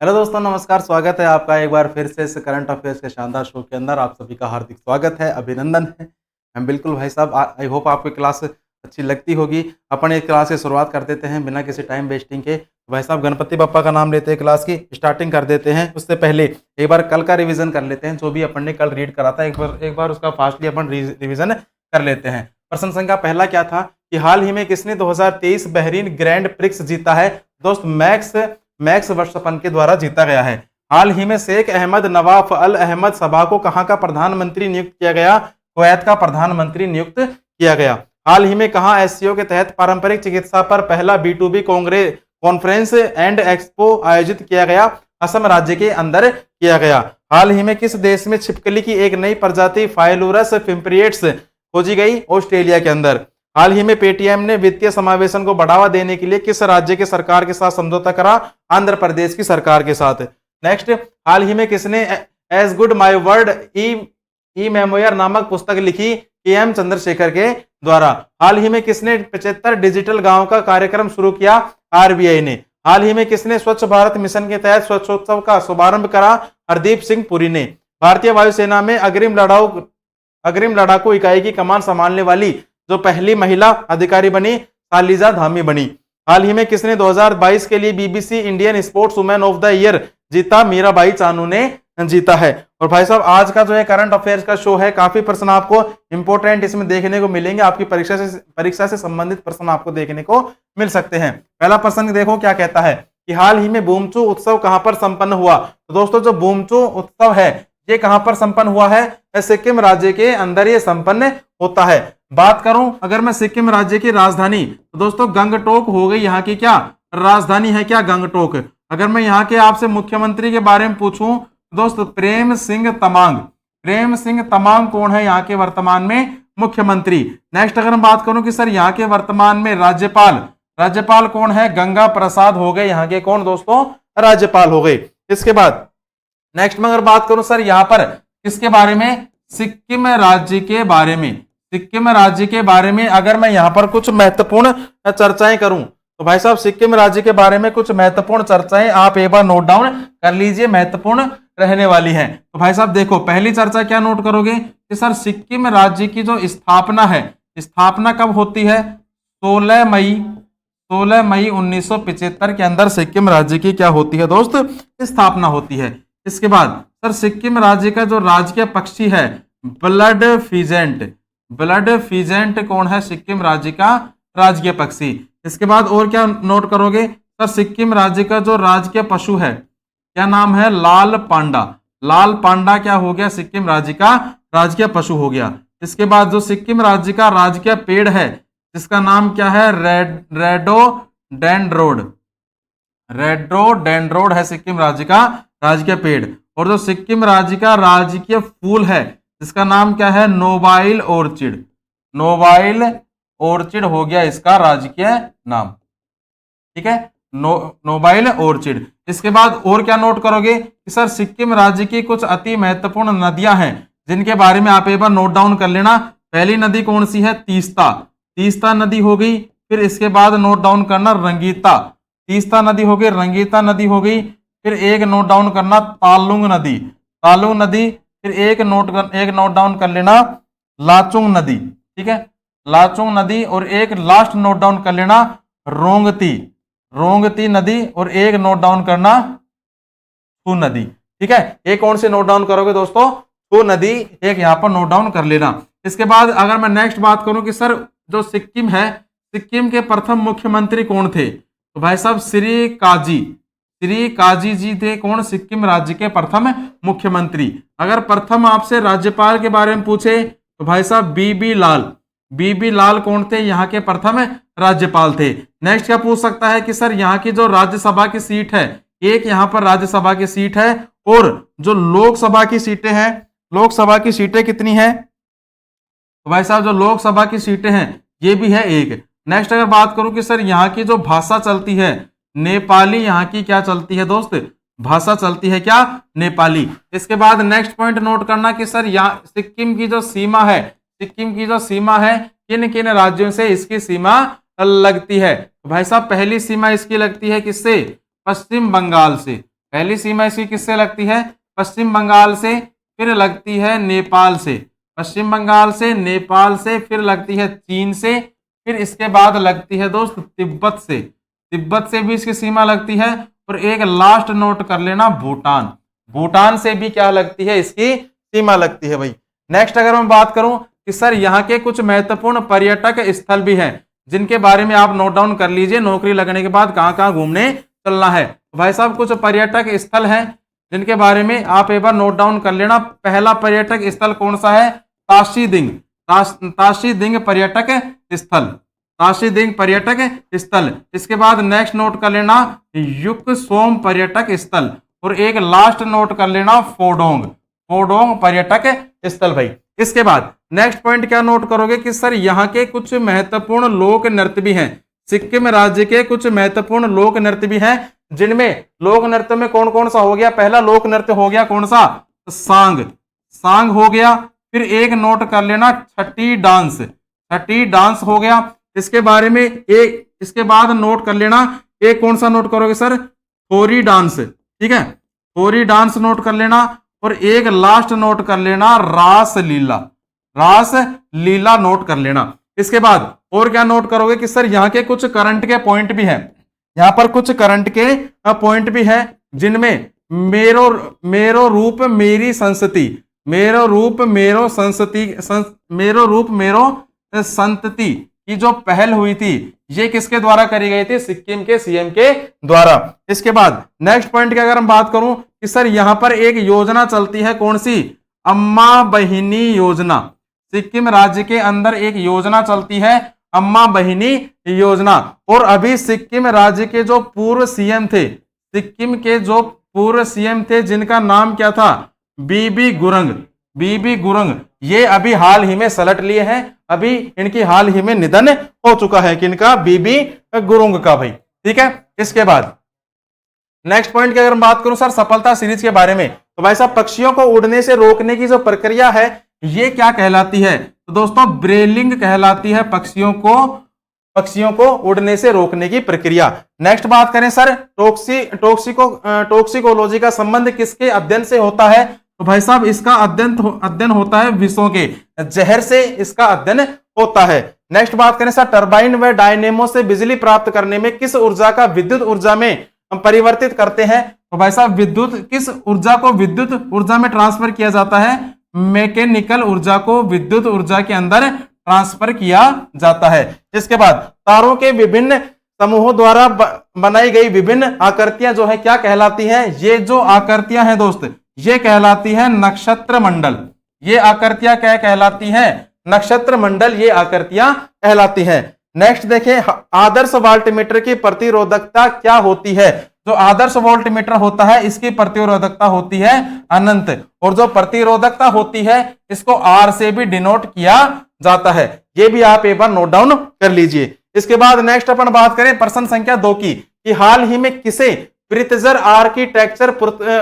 Hello दोस्तों, नमस्कार। स्वागत है आपका एक बार फिर से इस करंट अफेयर्स के शानदार शो के अंदर। आप सभी का हार्दिक स्वागत है, अभिनंदन है। हम बिल्कुल भाई साहब, आई होप आपको क्लास अच्छी लगती होगी। अपन एक क्लास की शुरुआत कर देते हैं बिना किसी टाइम वेस्टिंग के। भाई साहब, गणपति बप्पा का नाम लेते हैं, क्लास की स्टार्टिंग कर देते हैं। उससे पहले एक बार कल का रिवीजन कर लेते हैं, जो भी अपन ने कल रीड करा था। एक बार उसका फास्टली अपन रिवीजन कर लेते हैं। प्रश्न संख्या पहला क्या था कि हाल ही में किसने 2023 बहरीन ग्रैंड प्रिक्स जीता है? दोस्त, मैक्स वर्स्टपन के द्वारा जीता गया है। हाल ही में शेख अहमद नवाफ अल अहमद सबा को कहां का प्रधानमंत्री नियुक्त किया गया? कुवैत का प्रधानमंत्री नियुक्त किया गया। हाल ही में कहां एससीओ के तहत पारंपरिक चिकित्सा पर पहला B2B कॉन्फ्रेंस एंड एक्सपो आयोजित किया गया? असम राज्य के अंदर किया गया। हाल ही में किस देश में छिपकली की एक नई प्रजाति फाइलूरस फिम्प्रिएट्स खोजी गई? ऑस्ट्रेलिया के अंदर। हाल ही में पेटीएम ने वित्तीय समावेशन को बढ़ावा देने के लिए किस राज्य के सरकार के साथ समझौता करा? आंध्र प्रदेश की सरकार के साथ। नेक्स्ट, हाल ही में किसने as good my word a memoir नामक पुस्तक लिखी? KM चंद्रशेखर के द्वारा। हाल ही में किसने 75 डिजिटल गांव का कार्यक्रम शुरू किया? RBI ने। हाल ही में किसने स्वच्छ भारत मिशन के तहत स्वच्छोत्सव का शुभारंभ करा? हरदीप सिंह पुरी ने। भारतीय वायुसेना में अग्रिम लड़ाकू इकाई की कमान संभालने वाली जो पहली महिला अधिकारी बनी? शालिजा धामी बनी। हाल ही में किसने 2022 के लिए BBC Indian sports women of the year जीता? मीराबाई चानू ने जीता है। और भाई साहब, आज का जो है करंट अफेयर्स का शो है, काफी प्रश्न आपको इंपोर्टेंट इसमें देखने को मिलेंगे। आपकी परीक्षा से संबंधित प्रश्न आपको देखने को मिल सकते हैं। पहला प्रश्न देखो क्या कहता है कि हाल ही में बूमचू उत्सव कहां पर संपन्न हुआ? तो दोस्तों, जो बूमचू उत्सव है ये कहां पर संपन्न हुआ है? सिक्किम राज्य के अंदर ये संपन्न होता है। बात करूं अगर मैं सिक्किम राज्य की राजधानी, तो दोस्तों गंगटोक हो गई यहाँ की क्या राजधानी है? क्या गंगटोक। अगर मैं यहाँ के आपसे मुख्यमंत्री के बारे में पूछूं, दोस्त प्रेम सिंह तमांग कौन है यहाँ के वर्तमान में मुख्यमंत्री? नेक्स्ट, अगर मैं बात करूं कि सर यहाँ के वर्तमान में राज्यपाल कौन है? गंगा प्रसाद हो गए यहाँ के कौन दोस्तों? राज्यपाल हो गए। इसके बाद नेक्स्ट में अगर बात करूं सर यहाँ पर किसके बारे में? सिक्किम राज्य के बारे में अगर मैं यहाँ पर कुछ महत्वपूर्ण चर्चाएं करूं, तो भाई साहब सिक्किम राज्य के बारे में कुछ महत्वपूर्ण चर्चाएं आप एक बार नोट डाउन कर लीजिए, महत्वपूर्ण रहने वाली हैं। तो भाई साहब देखो, पहली चर्चा क्या नोट करोगे कि सर सिक्किम राज्य की जो स्थापना कब होती है? 16 मई 1975 के अंदर सिक्किम राज्य की क्या होती है दोस्त? स्थापना होती है। इसके बाद सर सिक्किम राज्य का जो राजकीय पक्षी है ब्लड फीजेंट कौन है? सिक्किम राज्य का राजकीय पक्षी। इसके बाद और क्या नोट करोगे सर? सिक्किम राज्य का जो राजकीय पशु है क्या नाम है? लाल पांडा क्या हो गया? सिक्किम राज्य का राजकीय पशु हो गया। इसके बाद जो सिक्किम राज्य का राजकीय पेड़ है जिसका नाम क्या है? रेड्रोडेंड्रोड है सिक्किम राज्य का राजकीय पेड़। और जो सिक्किम राज्य का राजकीय फूल है जिसका नाम क्या है? नोबाइल ऑर्चिड हो गया इसका राजकीय नाम। ठीक है, नोबाइल ऑर्चिड। इसके बाद और क्या नोट करोगे कि सर सिक्किम राज्य की कुछ अति महत्वपूर्ण नदियां हैं जिनके बारे में आप एक बार नोट डाउन कर लेना। पहली नदी कौन सी है? तीस्ता नदी हो गई। फिर इसके बाद नोट डाउन करना तीस्ता नदी हो गई, रंगीता नदी हो गई। फिर एक नोट डाउन करना तालुंग नदी। फिर एक नोट डाउन कर लेना लाचुंग नदी। ठीक है, लाचुंग नदी। और एक लास्ट नोट डाउन कर लेना रोंगती नदी। और एक नोट डाउन करना छू नदी। ठीक है, एक कौन से नोट डाउन करोगे दोस्तों? छू नदी एक यहां पर नोट डाउन कर लेना। इसके बाद अगर मैं नेक्स्ट बात करूं कि सर जो सिक्किम है, सिक्किम के प्रथम मुख्यमंत्री कौन थे? तो भाई साहब श्री काजी जी थे। कौन? सिक्किम राज्य के प्रथम मुख्यमंत्री। अगर प्रथम आपसे राज्यपाल के बारे में पूछे तो भाई साहब बीबी लाल कौन थे? यहाँ के प्रथम राज्यपाल थे। नेक्स्ट क्या पूछ सकता है कि सर यहाँ की जो राज्यसभा की सीट है, एक यहाँ पर राज्यसभा की सीट है और जो लोकसभा की सीटें हैं, लोकसभा की सीटें कितनी है? तो भाई साहब जो लोकसभा की सीटें हैं ये भी है एक। नेक्स्ट अगर बात करूं कि सर यहाँ की जो भाषा चलती है नेपाली, यहाँ की क्या चलती है दोस्त? भाषा चलती है क्या? नेपाली। इसके बाद नेक्स्ट पॉइंट नोट करना कि सर यहाँ सिक्किम की जो सीमा है किन किन राज्यों से इसकी सीमा लगती है? तो भाई साहब पहली सीमा इसकी लगती है किससे? पश्चिम बंगाल से। पहली सीमा इसकी किससे लगती है? पश्चिम बंगाल से, फिर लगती है नेपाल से, पश्चिम बंगाल से, नेपाल से, फिर लगती है चीन से, फिर इसके बाद लगती है दोस्त तिब्बत से, तिब्बत से भी इसकी सीमा लगती है, और एक लास्ट नोट कर लेना भूटान, भूटान से भी क्या लगती है? इसकी सीमा लगती है भाई। नेक्स्ट अगर मैं बात करूं कि सर यहाँ के कुछ महत्वपूर्ण पर्यटक स्थल भी हैं जिनके बारे में आप नोट डाउन कर लीजिए, नौकरी लगने के बाद कहां कहां घूमने चलना है। भाई साहब कुछ पर्यटक स्थल हैं जिनके बारे में आप एक बार नोट डाउन कर लेना। पहला पर्यटक स्थल कौन सा है? ताशीदिंग, ताशीदिंग पर्यटक स्थल, ताशीदिंग पर्यटक स्थल। इसके बाद नेक्स्ट नोट कर लेना युकसोम पर्यटक स्थल, और एक लास्ट नोट कर लेना फोडोंग, फोडोंग पर्यटक स्थल भाई। इसके बाद नेक्स्ट पॉइंट क्या नोट करोगे कि सर यहाँ के कुछ महत्वपूर्ण लोक नृत्य भी हैं, सिक्किम राज्य के कुछ महत्वपूर्ण लोक नृत्य भी हैं, जिनमें लोक नृत्य में कौन कौन सा हो गया? पहला लोक नृत्य हो गया कौन सा? सांग, सांग हो गया। फिर एक नोट कर लेना छठी डांस, छठी डांस हो गया। इसके बारे में एक, इसके बाद नोट कर लेना एक कौन सा नोट करोगे सर? थोरी डांस, ठीक है, थोरी डांस नोट कर लेना, और एक लास्ट नोट कर लेना रास लीला, रास लीला नोट कर लेना। इसके बाद और क्या नोट करोगे कि सर यहाँ के कुछ करंट के पॉइंट भी हैं, यहाँ पर कुछ करंट के पॉइंट भी हैं जिनमें मेरो मेरो रूप मेरी संस्कृति, मेरो रूप मेरो संस्कृति, मेरो रूप मेरो संतति की जो पहल हुई थी ये किसके द्वारा करी गई थी? सिक्किम के सीएम के द्वारा। इसके बाद नेक्स्ट पॉइंट की अगर हम बात करूं कि सर यहां पर एक योजना चलती है, कौन सी? अम्मा बहिनी योजना। सिक्किम राज्य के अंदर एक योजना चलती है अम्मा बहिनी योजना। और अभी सिक्किम राज्य के जो पूर्व सीएम थे, सिक्किम के जो पूर्व सीएम थे जिनका नाम क्या था? बीबी गुरंग, बीबी गुरंग, ये अभी हाल ही में सलट लिए हैं, अभी इनकी हाल ही में निधन हो चुका है, किनका? बीबी गुरंग का भाई, ठीक है। इसके बाद नेक्स्ट पॉइंट की अगर मैं बात करूं सर सफलता सीरीज के बारे में, तो भाई साहब पक्षियों को उड़ने से रोकने की जो प्रक्रिया है ये क्या कहलाती है? तो दोस्तों ब्रेलिंग कहलाती है पक्षियों को उड़ने से रोकने की प्रक्रिया। नेक्स्ट बात करें सर टॉक्सिकोलॉजी का संबंध किसके अध्ययन से होता है? तो भाई साहब इसका अध्ययन होता है विषों के, जहर से इसका अध्ययन होता है। नेक्स्ट बात करें सर टरबाइन व डायनेमो से बिजली प्राप्त करने में किस ऊर्जा का विद्युत ऊर्जा में हम परिवर्तित करते हैं? तो भाई साहब किस ऊर्जा को विद्युत ऊर्जा में ट्रांसफर किया जाता है? मैकेनिकल ऊर्जा को विद्युत ऊर्जा के अंदर ट्रांसफर किया जाता है। इसके बाद तारों के विभिन्न समूहों द्वारा बनाई गई विभिन्न आकृतियां जो है क्या कहलाती हैं? ये जो आकृतियां हैं दोस्त ये कहलाती है नक्षत्र मंडल। ये आकृतियां क्या कहलाती हैं? नक्षत्र मंडल ये आकृतियां कहलाती हैं। नेक्स्ट देखें आदर्श वोल्टमीटर की प्रतिरोधकता क्या होती है? जो आदर्श वोल्टमीटर होता है इसकी प्रतिरोधकता होती है अनंत, और जो प्रतिरोधकता होती है इसको आर से भी डिनोट किया जाता है। ये भी आप एक बार नोट डाउन कर लीजिए। इसके बाद नेक्स्ट अपन बात करें प्रश्न संख्या 2 की कि हाल ही में किसे प्रित्जर आर्किटेक्चर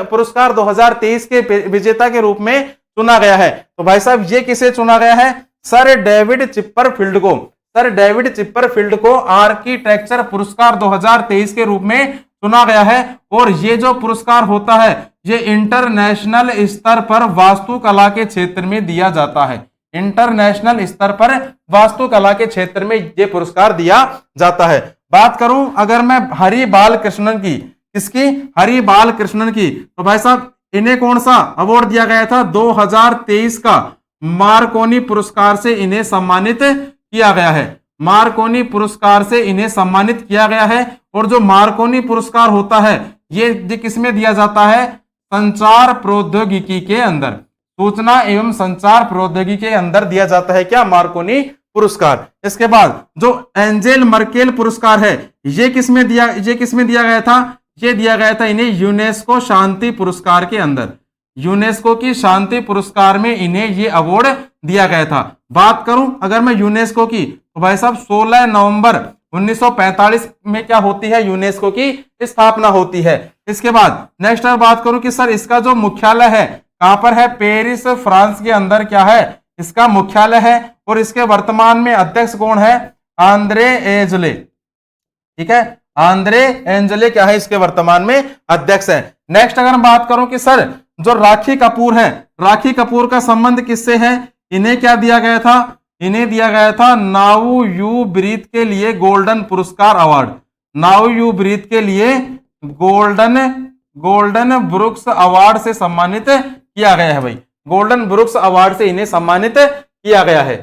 पुरस्कार 2023 के विजेता के रूप में चुना गया है? तो भाई साहब ये किसे चुना गया है? सर डेविड चिपरफील्ड को, सर डेविड चिपरफील्ड को आर्किटेक्चर पुरस्कार 2023 के रूप में चुना गया है। और ये जो पुरस्कार होता है ये इंटरनेशनल स्तर पर वास्तुकला के क्षेत्र में दिया जाता है। इंटरनेशनल स्तर पर वास्तुकला के क्षेत्र में ये पुरस्कार दिया जाता है। बात करूं अगर मैं हरि बालकृष्णन की, किसकी? हरि बालकृष्णन की, तो भाई साहब इन्हें कौन सा अवार्ड दिया गया था? 2023 का मार्कोनी पुरस्कार से इन्हें सम्मानित किया गया है। मार्कोनी पुरस्कार से इन्हें सम्मानित किया गया है। और जो मार्कोनी पुरस्कार होता है ये किसमें दिया जाता है? संचार प्रौद्योगिकी के अंदर, सूचना एवं संचार प्रौद्योगिकी के अंदर दिया जाता है क्या? मार्कोनी पुरस्कार। इसके बाद जो एंजेल मर्केल पुरस्कार है ये किसमें दिया गया था? ये दिया गया था इन्हें यूनेस्को शांति पुरस्कार के अंदर, यूनेस्को की शांति पुरस्कार में इन्हें ये अवार्ड दिया गया था। बात करूं अगर मैं यूनेस्को की, तो भाई साहब 16 नवंबर 1945 में क्या होती है? यूनेस्को की स्थापना होती है। इसके बाद नेक्स्ट बात करूं कि सर इसका जो मुख्यालय है कहां पर है? पेरिस फ्रांस के अंदर क्या है? इसका मुख्यालय है। और इसके वर्तमान में अध्यक्ष कौन है? आंद्रे एजले, ठीक है, आंद्रे एंजेले क्या है इसके वर्तमान में अध्यक्ष हैं। नेक्स्ट अगर हम बात करूं कि सर जो राखी कपूर है, राखी कपूर का संबंध किससे है, इन्हें क्या दिया गया था, इन्हें दिया गया था नाउ यू ब्रीथ के लिए गोल्डन पुरस्कार अवार्ड। नाउ यू ब्रीथ के लिए गोल्डन ब्रुक्स अवार्ड से सम्मानित किया गया है भाई, गोल्डन ब्रुक्स अवार्ड से इन्हें सम्मानित किया गया है।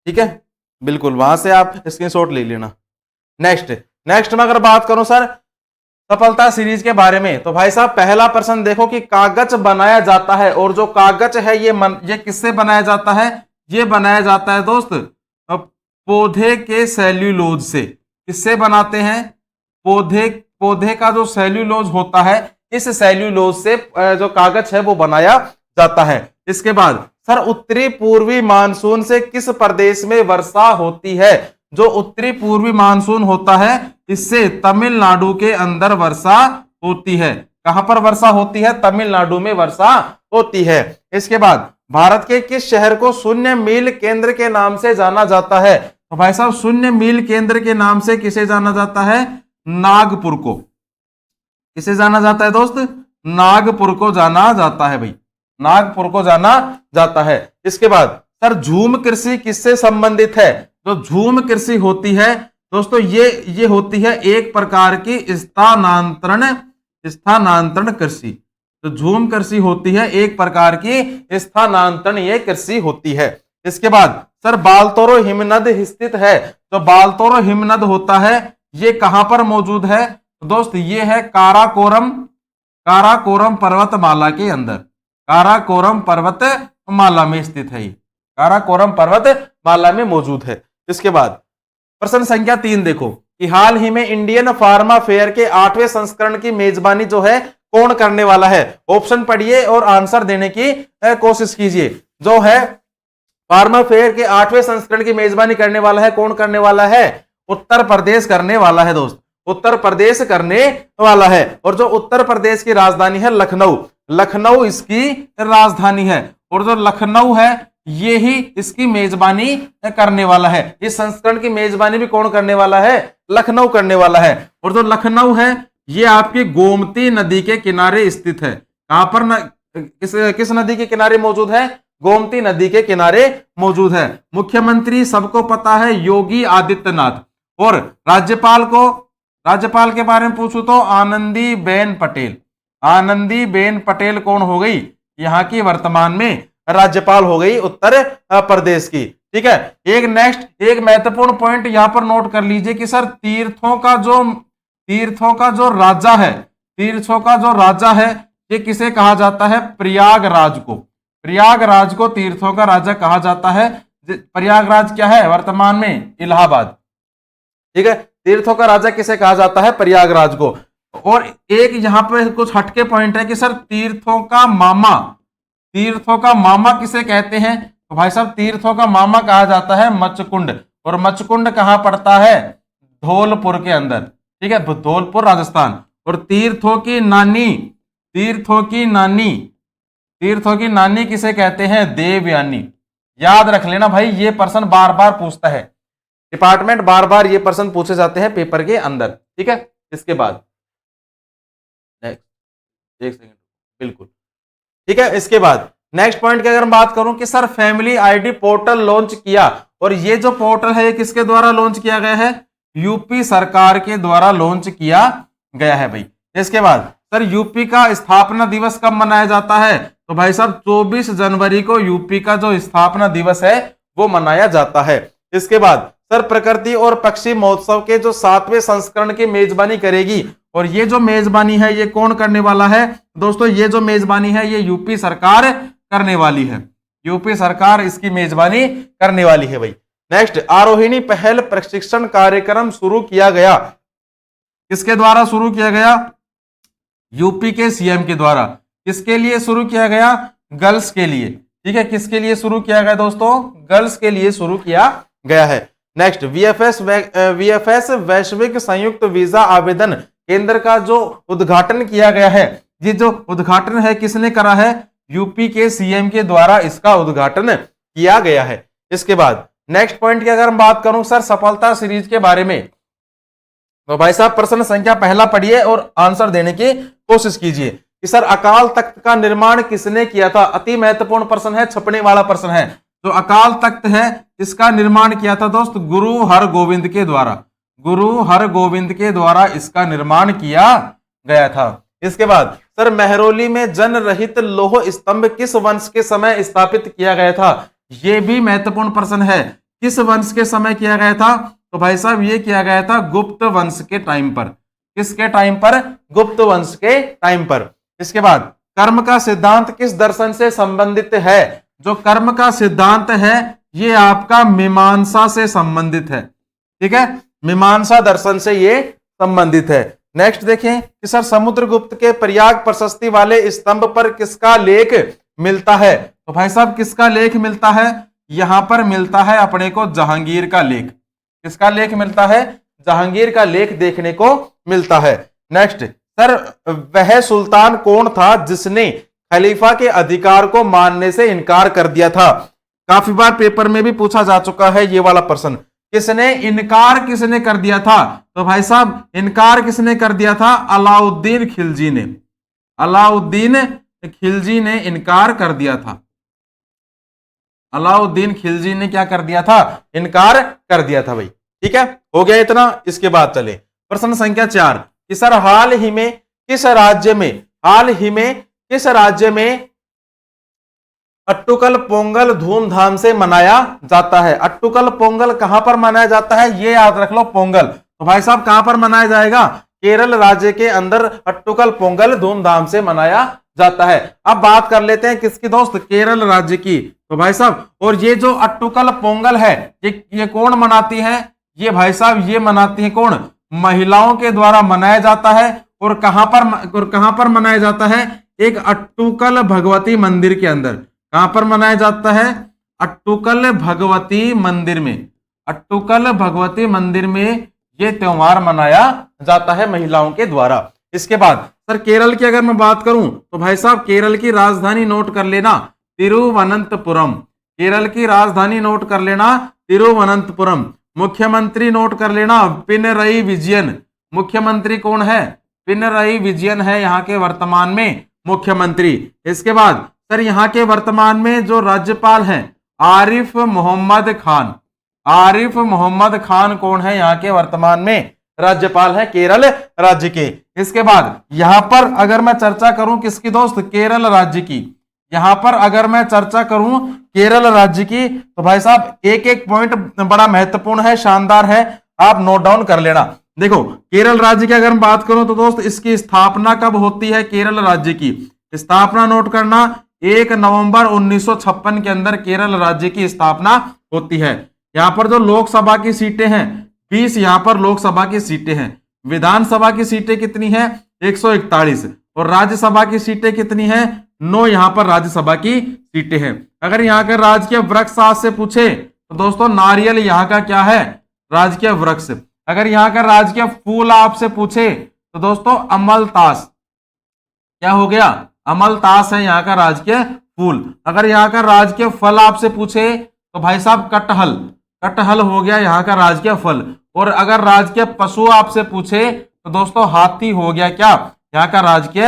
ठीक है, बिल्कुल वहां से आप स्क्रीनशॉट ले लेना। नेक्स्ट में अगर बात करूं सर सफलता सीरीज के बारे में, तो भाई साहब पहला प्रश्न देखो कि कागज बनाया जाता है, और जो कागज है ये किससे बनाया जाता है, ये बनाया जाता है दोस्त पौधे के सेल्यूलोज से। किससे बनाते हैं, पौधे का जो सेल्यूलोज होता है, इस सेल्यूलोज से जो कागज है वो बनाया जाता है। इसके बाद सर उत्तरी पूर्वी मानसून से किस प्रदेश में वर्षा होती है, जो उत्तरी पूर्वी मानसून होता है इससे तमिलनाडु के अंदर वर्षा होती है। कहां पर वर्षा होती है, तमिलनाडु में वर्षा होती है। इसके बाद भारत के किस शहर को शून्य मील केंद्र के नाम से जाना जाता है, तो भाई साहब शून्य मील केंद्र के नाम से किसे जाना जाता है, नागपुर को। किसे जाना जाता है दोस्त, नागपुर को जाना जाता है भाई, नागपुर को जाना जाता है। इसके बाद सर झूम कृषि किससे संबंधित है, जो झूम कृषि होती है दोस्तों ये होती है एक प्रकार की स्थानांतरण कृषि। तो झूम कृषि होती है एक प्रकार की स्थानांतरण ये कृषि होती है। इसके बाद सर बालतोरो हिमनद स्थित है, जो बालतोरो हिमनद होता है ये कहां पर मौजूद है, तो दोस्त ये है काराकोरम पर्वतमाला के अंदर, काराकोरम पर्वतमाला में स्थित है, ये काराकोरम पर्वतमाला में मौजूद है। इसके बाद प्रश्न संख्या 3 देखो कि हाल ही में इंडियन फार्मा फेयर के 8वें संस्करण की मेजबानी जो है कौन करने वाला है, ऑप्शन पढ़िए और आंसर देने की कोशिश कीजिए। जो है फार्मा फेयर के 8वें संस्करण की मेजबानी करने वाला है, कौन करने वाला है, उत्तर प्रदेश करने वाला है दोस्त, उत्तर प्रदेश करने वाला है। और जो उत्तर प्रदेश की राजधानी है लखनऊ, लखनऊ इसकी राजधानी है, और जो लखनऊ है ये ही इसकी मेजबानी करने वाला है। इस संस्करण की मेजबानी भी कौन करने वाला है, लखनऊ करने वाला है। और जो लखनऊ है ये आपकी गोमती नदी के किनारे स्थित है। कहां पर किस नदी के किनारे मौजूद है, गोमती नदी के किनारे मौजूद है। मुख्यमंत्री सबको पता है योगी आदित्यनाथ, और राज्यपाल के बारे में पूछूं तो आनंदीबेन पटेल। आनंदीबेन पटेल कौन हो गई, यहाँ की वर्तमान में राज्यपाल हो गई उत्तर प्रदेश की। ठीक है, एक महत्वपूर्ण पॉइंट यहां पर नोट कर लीजिए कि सर तीर्थों का जो राजा है ये किसे कहा जाता है, प्रयागराज को। प्रयागराज को तीर्थों का राजा कहा जाता है। प्रयागराज क्या है वर्तमान में, इलाहाबाद। ठीक है, तीर्थों का राजा किसे कहा जाता है, प्रयागराज को। और एक यहां पे कुछ हटके पॉइंट है कि सर तीर्थों का मामा किसे कहते हैं, तो भाई साहब तीर्थों का मामा कहा जाता है मचकुंड। और मचकुंड कहां पड़ता है, धौलपुर के अंदर। ठीक है, धौलपुर राजस्थान। और तीर्थों की नानी किसे कहते हैं, देवयानी। याद रख लेना भाई, ये प्रश्न बार बार पूछता है डिपार्टमेंट, बार बार ये प्रश्न पूछे जाते हैं पेपर के अंदर। ठीक है, इसके बाद नेक्स्ट एक सेकंड, बिल्कुल ठीक है। इसके बाद नेक्स्ट पॉइंट की अगर मैं बात करूं कि sir family ID portal launch किया, और ये जो पोर्टल है ये किसके द्वारा लॉन्च किया गया है, यूपी सरकार के द्वारा लॉन्च किया गया है भाई। इसके बाद सर यूपी का स्थापना दिवस कब मनाया जाता है, तो भाई साहब 24 जनवरी को यूपी का जो स्थापना दिवस है वो मनाया जाता है। इसके बाद सर प्रकृति और पक्षी महोत्सव के जो 7वें संस्करण की मेजबानी करेगी, और ये जो मेजबानी है ये कौन करने वाला है दोस्तों, ये जो मेजबानी है ये यूपी सरकार करने वाली है, यूपी सरकार इसकी मेजबानी करने वाली है भाई। नेक्स्ट, आरोहिणी पहल प्रशिक्षण कार्यक्रम शुरू किया गया, किसके द्वारा शुरू किया गया, यूपी के सीएम के द्वारा। किसके लिए शुरू किया गया, गर्ल्स के लिए। ठीक है, किसके लिए शुरू किया गया दोस्तों, गर्ल्स के लिए शुरू किया गया है। नेक्स्ट, वीएफएस वैश्विक संयुक्त वीजा आवेदन केंद्र का जो उद्घाटन किया गया है, ये जो उद्घाटन है किसने करा है, यूपी के सीएम के द्वारा इसका उद्घाटन किया गया है। इसके बाद नेक्स्ट पॉइंट की अगर हम बात करूं सर सफलता सीरीज के बारे में, तो भाई साहब प्रश्न संख्या पहला पढ़िए और आंसर देने की कोशिश कीजिए कि सर अकाल तख्त का निर्माण किसने किया था। अति महत्वपूर्ण प्रश्न है, छपने वाला प्रश्न है। जो अकाल तख्त है इसका निर्माण किया था दोस्त गुरु हरगोविंद के द्वारा। गुरु हरगोविंद के द्वारा इसका निर्माण किया गया था। इसके बाद सर मेहरौली में जन रहित लौह स्तंभ किस वंश के समय स्थापित किया गया था। यह भी महत्वपूर्ण प्रश्न है, किस वंश के समय किया गया था। तो भाई साहब ये किया गया था गुप्त वंश के टाइम पर। किसके टाइम पर? गुप्त वंश के टाइम पर। इसके बाद कर्म का सिद्धांत किस दर्शन से संबंधित है। जो कर्म का सिद्धांत है ये आपका मीमांसा से संबंधित है। ठीक है, मीमांसा दर्शन से ये संबंधित है। नेक्स्ट देखें कि सर समुद्रगुप्त के प्रयाग प्रशस्ति वाले स्तंभ पर किसका लेख मिलता है। तो भाई साहब किसका लेख मिलता है? यहां पर मिलता है अपने को जहांगीर का लेख। किसका लेख मिलता है? जहांगीर का लेख देखने को मिलता है। नेक्स्ट सर वह सुल्तान कौन था जिसने खलीफा के अधिकार को मानने से इनकार कर दिया था। काफी बार पेपर में भी पूछा जा चुका है ये वाला प्रश्न। किसने इनकार किसने कर दिया था? तो भाई साहब इनकार किसने कर दिया था? अलाउद्दीन खिलजी ने। अलाउद्दीन खिलजी ने इनकार कर दिया था। अलाउद्दीन खिलजी ने क्या कर दिया था? इनकार कर दिया था भाई। ठीक है, हो गया इतना। इसके बाद चले प्रश्न संख्या 4 कि सर हाल ही में किस राज्य में अट्टुकल पोंगल धूमधाम से मनाया जाता है। अट्टुकल पोंगल कहां पर मनाया जाता है? ये याद रख लो, पोंगल। तो भाई साहब कहां पर मनाया जाएगा? केरल राज्य के अंदर अट्टुकल पोंगल धूमधाम से मनाया जाता है। अब बात कर लेते हैं किसकी दोस्त? केरल राज्य की। तो भाई साहब और ये जो अट्टुकल पोंगल है ये कौन मनाती है? ये भाई साहब ये मनाती है कौन? महिलाओं के द्वारा मनाया जाता है। और कहां पर मनाया जाता है? एक अट्टुकल भगवती मंदिर के अंदर। कहां पर मनाया जाता है? अट्टुकल भगवती मंदिर में। अट्टुकल भगवती मंदिर में यह त्योहार मनाया जाता है महिलाओं के द्वारा। इसके बाद सर केरल की अगर मैं बात करूं तो भाई साहब केरल की राजधानी नोट कर लेना, तिरुवनंतपुरम। केरल की राजधानी नोट कर लेना, तिरुवनंतपुरम। मुख्यमंत्री नोट कर लेना, पिनरई विजयन। मुख्यमंत्री कौन है? पिनरई विजयन है यहाँ के वर्तमान में मुख्यमंत्री। इसके बाद सर यहाँ के वर्तमान में जो राज्यपाल हैं आरिफ मोहम्मद खान। आरिफ मोहम्मद खान कौन है? यहाँ के वर्तमान में राज्यपाल है केरल राज्य के। इसके बाद यहां पर अगर मैं चर्चा करूं किसकी दोस्त? केरल राज्य की। यहां पर अगर मैं चर्चा करूं केरल राज्य की तो भाई साहब एक एक पॉइंट बड़ा महत्वपूर्ण है, शानदार है, आप नोट डाउन कर लेना। देखो केरल राज्य की अगर मैं बात करूं तो दोस्त इसकी स्थापना कब होती है? केरल राज्य की स्थापना नोट करना 1 नवंबर 1956 के अंदर केरल राज्य की स्थापना होती है। यहाँ पर जो लोकसभा की सीटें हैं 20 यहाँ पर लोकसभा की सीटें हैं। विधानसभा की सीटें कितनी हैं? 141। और राज्यसभा की सीटें कितनी हैं? 9 यहाँ पर राज्यसभा की सीटें हैं। अगर यहाँ का राजकीय वृक्ष आपसे पूछे तो दोस्तों नारियल यहाँ का क्या है? राजकीय वृक्ष। अगर यहाँ का राजकीय फूल आपसे पूछे तो दोस्तों अमलतास। क्या हो गया? अमलतास है यहाँ का राजकीय फूल। अगर यहाँ का राजकीय फल आपसे पूछे तो भाई साहब कटहल। कटहल हो गया यहाँ का राजकीय फल। और अगर राजकीय पशु आपसे पूछे तो दोस्तों हाथी हो गया क्या? यहाँ का राजकीय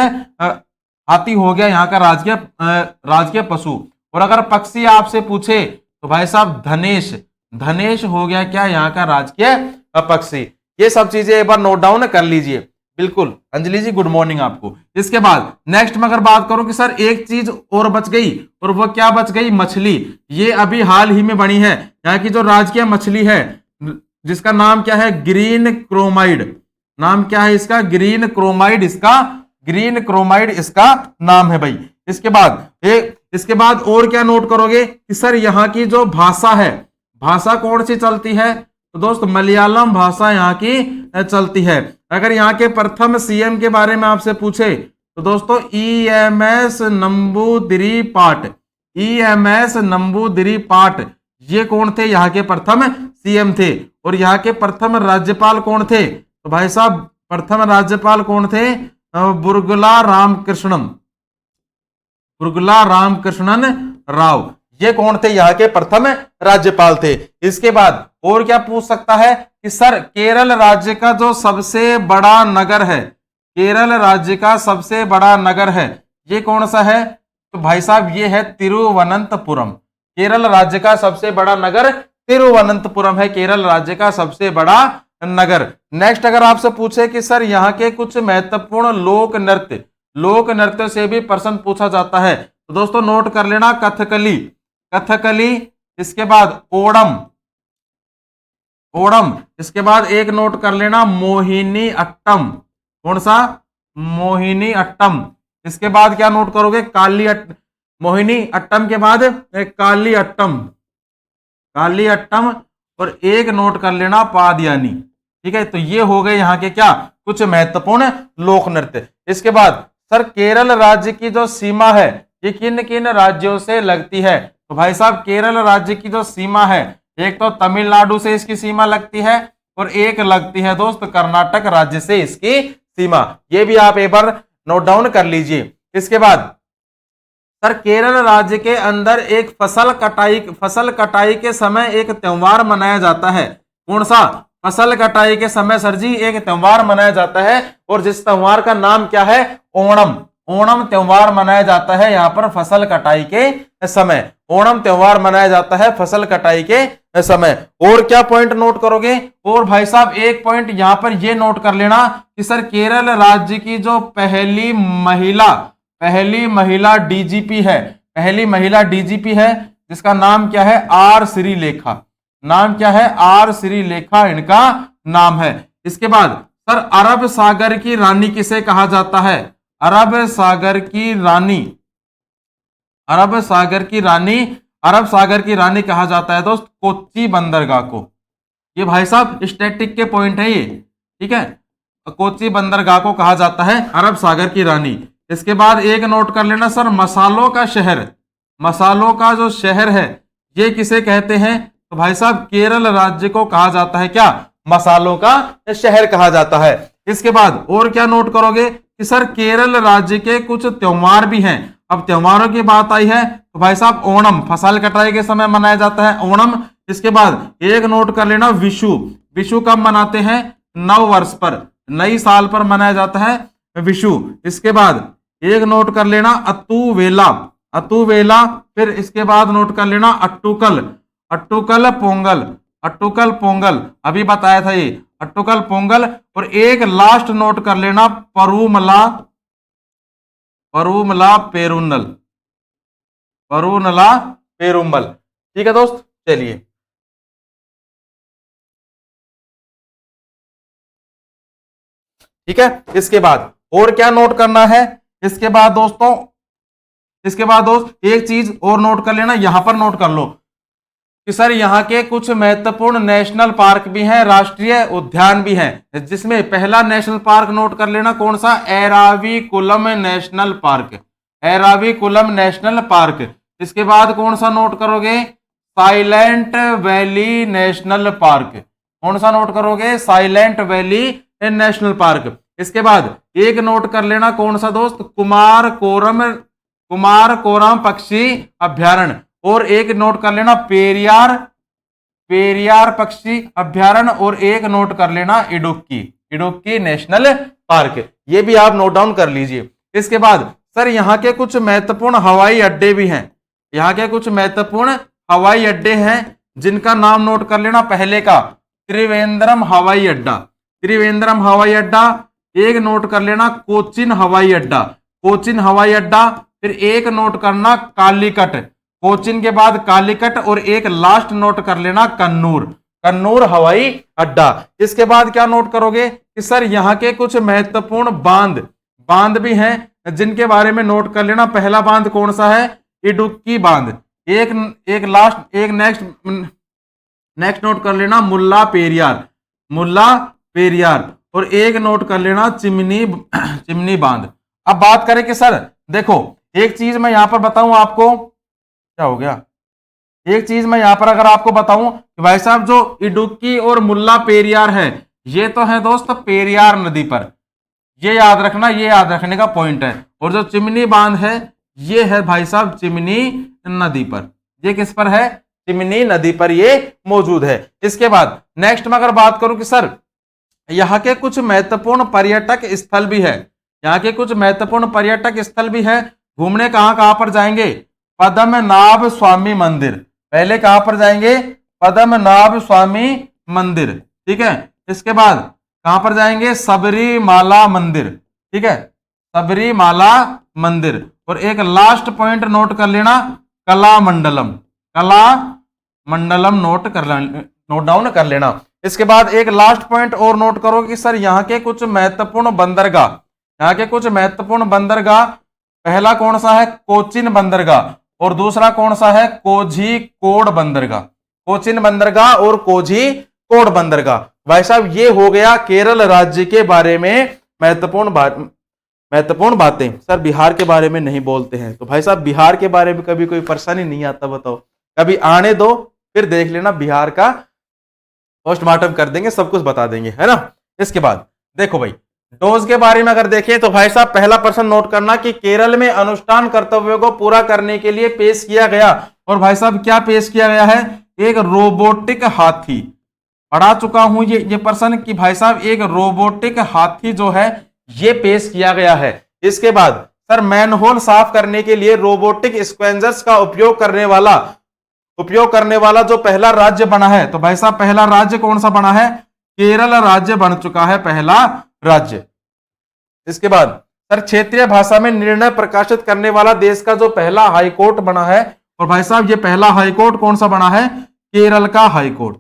हाथी हो गया यहाँ का राजकीय पशु। और अगर पक्षी आपसे पूछे तो भाई साहब धनेश। धनेश हो गया क्या? यहाँ का राजकीय पक्षी। ये सब चीजें एक बार नोट डाउन कर लीजिए। बिल्कुल अंजलि जी, गुड मॉर्निंग आपको। इसके बाद नेक्स्ट में अगर बात करूं कि सर एक चीज और बच गई, और वो क्या बच गई? मछली। ये अभी हाल ही में बनी है। यहाँ की जो राजकीय मछली है जिसका नाम क्या है? ग्रीन क्रोमाइड। नाम क्या है इसका? ग्रीन क्रोमाइड। ग्रीन क्रोमाइड इसका नाम है भाई। इसके बाद और क्या नोट करोगे कि सर यहाँ की जो भाषा है, भाषा कौन सी चलती है? तो दोस्त मलयालम भाषा यहाँ की चलती है। अगर यहाँ के प्रथम सीएम के बारे में आपसे पूछे तो दोस्तों EMS नंबूदिरी पाट ये कौन थे? यहाँ के प्रथम सीएम थे। और यहाँ के प्रथम राज्यपाल कौन थे? तो भाई साहब प्रथम राज्यपाल कौन थे? बुर्गला रामकृष्णन राव। ये कौन थे? यहाँ के प्रथम राज्यपाल थे। इसके बाद और क्या पूछ सकता है कि सर केरल राज्य का जो सबसे बड़ा नगर है, केरल राज्य का सबसे बड़ा नगर है, ये कौन सा है? तो भाई साहब ये है तिरुवनंतपुरम। केरल राज्य का सबसे बड़ा नगर तिरुवनंतपुरम है, केरल राज्य का सबसे बड़ा नगर। नेक्स्ट अगर आपसे पूछे कि सर यहाँ के कुछ महत्वपूर्ण लोक नृत्य से भी प्रश्न पूछा जाता है, तो दोस्तों नोट कर लेना कथकली, कथकली, इसके बाद ओणम, ओणम, इसके बाद एक नोट कर लेना मोहिनी अट्टम। कौन सा? मोहिनी अट्टम। इसके बाद क्या नोट करोगे? मोहिनी अट्टम के बाद काली अट्टम, काली अट्टम, और एक नोट कर लेना पादयानी। ठीक है, तो ये हो गए यहाँ के क्या कुछ महत्वपूर्ण लोक नृत्य। इसके बाद सर केरल राज्य की जो सीमा है ये किन किन राज्यों से लगती है? तो भाई साहब केरल राज्य की जो सीमा है, एक तो तमिलनाडु से इसकी सीमा लगती है और एक लगती है दोस्त कर्नाटक राज्य से इसकी सीमा। ये भी आप एक बार नोट डाउन कर लीजिए। इसके बाद सर केरल राज्य के अंदर एक फसल कटाई के समय एक त्योहार मनाया जाता है। कौन सा? फसल कटाई के समय सर जी एक त्योहार मनाया जाता है, और जिस त्योहार का नाम क्या है? ओणम। ओणम त्योहार मनाया जाता है यहाँ पर फसल कटाई के समय। ओणम त्योहार मनाया जाता है फसल कटाई के समय। और क्या पॉइंट नोट करोगे? और भाई साहब एक पॉइंट यहाँ पर ये नोट कर लेना कि सर केरल राज्य की जो पहली महिला डीजीपी है, पहली महिला डीजीपी है, जिसका नाम क्या है? आर श्रीलेखा। नाम क्या है? आर श्रीलेखा इनका नाम है। इसके बाद सर अरब सागर की रानी किसे कहा जाता है? अरब सागर की रानी, अरब सागर की रानी, अरब सागर की रानी कहा जाता है दोस्त कोच्चि बंदरगाह को। ये भाई साहब स्टैटिक के पॉइंट है ये। ठीक है, कोच्चि बंदरगाह को कहा जाता है अरब सागर की रानी। इसके बाद एक नोट कर लेना सर मसालों का शहर, मसालों का जो शहर है ये किसे कहते हैं? तो भाई साहब केरल राज्य को कहा जाता है क्या? मसालों का शहर कहा जाता है। इसके बाद और क्या नोट करोगे कि सर केरल राज्य के कुछ त्योहार भी हैं। अब त्योहारों की बात आई है तो भाई साहब ओणम फसल कटाई के समय मनाया जाता है ओणम। इसके बाद एक नोट कर लेना विशु। विशु कब मनाते हैं? नव वर्ष पर, नई साल पर मनाया जाता है विशु। इसके बाद एक नोट कर लेना अतुवेला, अतुवेला। फिर इसके बाद नोट कर लेना अट्टुकल, अट्टुकल पोंगल, अट्टुकल पोंगल अभी बताया था ये अट्टुकल पोंगल। और एक लास्ट नोट कर लेना परूमला, परूमला पेरुनल, परूनला पेरुमल। ठीक है दोस्त, चलिए ठीक है। इसके बाद और क्या नोट करना है? इसके बाद दोस्तों, इसके बाद दोस्त एक चीज और नोट कर लेना, यहां पर नोट कर लो कि सर यहाँ के कुछ महत्वपूर्ण नेशनल पार्क भी हैं, राष्ट्रीय उद्यान भी हैं, जिसमें पहला नेशनल पार्क नोट कर लेना कौन सा? Eravikulam national park, Eravikulam national park. इसके बाद कौन सा नोट करोगे? Silent valley national park. कौन सा नोट करोगे? Silent valley national park. इसके बाद एक नोट कर लेना कौन सा दोस्त? कुमार कोरम पक्षी अभ्यारण्य। और एक नोट कर लेना पेरियार, पेरियार पक्षी अभ्यारण्य। और एक नोट कर लेना इडुक्की, इडुक्की नेशनल पार्क। ये भी आप नोट डाउन कर लीजिए। इसके बाद सर यहाँ के कुछ महत्वपूर्ण हवाई अड्डे भी हैं, यहाँ के कुछ महत्वपूर्ण हवाई अड्डे हैं जिनका नाम नोट कर लेना। पहले का त्रिवेंद्रम हवाई अड्डा, त्रिवेंद्रम हवाई अड्डा। एक नोट कर लेना कोचिन हवाई अड्डा, कोचिन हवाई अड्डा। फिर एक नोट करना कालीकट, कोचिन के बाद कालीकट। और एक लास्ट नोट कर लेना कन्नूर, कन्नूर हवाई अड्डा। इसके बाद क्या नोट करोगे कि सर यहाँ के कुछ महत्वपूर्ण बांध भी हैं जिनके बारे में नोट कर लेना। पहला बांध कौन सा है? इडुक्की बांध। एक लास्ट एक नेक्स्ट नोट कर लेना मुल्ला पेरियार, मुल्ला पेरियार। और एक नोट कर लेना चिमनी बांध। अब बात करें कि सर देखो एक चीज मैं यहां पर बताऊं आपको, क्या हो गया? एक चीज मैं यहां पर अगर आपको बताऊं कि भाई साहब जो इडुक्की और मुल्ला पेरियार है ये तो है दोस्त पेरियार नदी पर, ये याद रखना, ये याद रखने का पॉइंट है। और जो चिमनी बांध है ये है भाई साहब चिमनी नदी पर, ये किस पर है? चिमनी नदी पर ये मौजूद है। इसके बाद नेक्स्ट में अगर बात करूं कि सर यहाँ के कुछ महत्वपूर्ण पर्यटक स्थल भी है, यहाँ के कुछ महत्वपूर्ण पर्यटक स्थल भी है। घूमने कहाँ कहाँ पर जाएंगे? पद्मनाभ स्वामी मंदिर। पहले कहाँ पर जाएंगे? पद्मनाभ स्वामी मंदिर, ठीक है। इसके बाद कहाँ पर जाएंगे? सबरीमाला मंदिर, ठीक है, सबरीमाला मंदिर। और एक लास्ट पॉइंट नोट कर लेना, कलामंडलम, कलामंडलम नोट डाउन कर लेना। इसके बाद एक लास्ट पॉइंट और नोट करो कि सर यहाँ के कुछ महत्वपूर्ण बंदरगाह, यहाँ के कुछ महत्वपूर्ण बंदरगाह, पहला कौन सा है? कोचिन बंदरगाह, और दूसरा कौन सा है? कोझिकोड बंदरगाह। कोचिन बंदरगाह और कोझिकोड बंदरगाह। भाई साहब ये हो गया केरल राज्य के बारे में महत्वपूर्ण बातें। सर बिहार के बारे में नहीं बोलते हैं, तो भाई साहब बिहार के बारे में कभी कोई परेशानी नहीं आता? बताओ, कभी आने दो, फिर देख लेना, बिहार का पोस्टमार्टम कर देंगे, सब कुछ बता देंगे, है ना। इसके बाद देखो भाई डोज के बारे में अगर देखें तो भाई साहब पहला प्रश्न नोट करना कि केरल में अनुष्ठान कर्तव्यों को पूरा करने के लिए पेश किया गया, और भाई साहब क्या पेश किया गया है? एक रोबोटिक हाथी। पढ़ा चुका हूं ये प्रश्न कि भाई साहब एक रोबोटिक हाथी जो है ये पेश किया गया है। इसके बाद सर मैनहोल साफ करने के लिए रोबोटिक स्क्वेंजर्स का उपयोग करने वाला जो पहला राज्य बना है, तो भाई साहब पहला राज्य कौन सा बना है? केरल राज्य बन चुका है, पहला राज्य। इसके बाद सर क्षेत्रीय भाषा में निर्णय प्रकाशित करने वाला देश का जो पहला हाईकोर्ट बना है, और भाई साहब ये पहला हाईकोर्ट कौन सा बना है? केरल का हाईकोर्ट,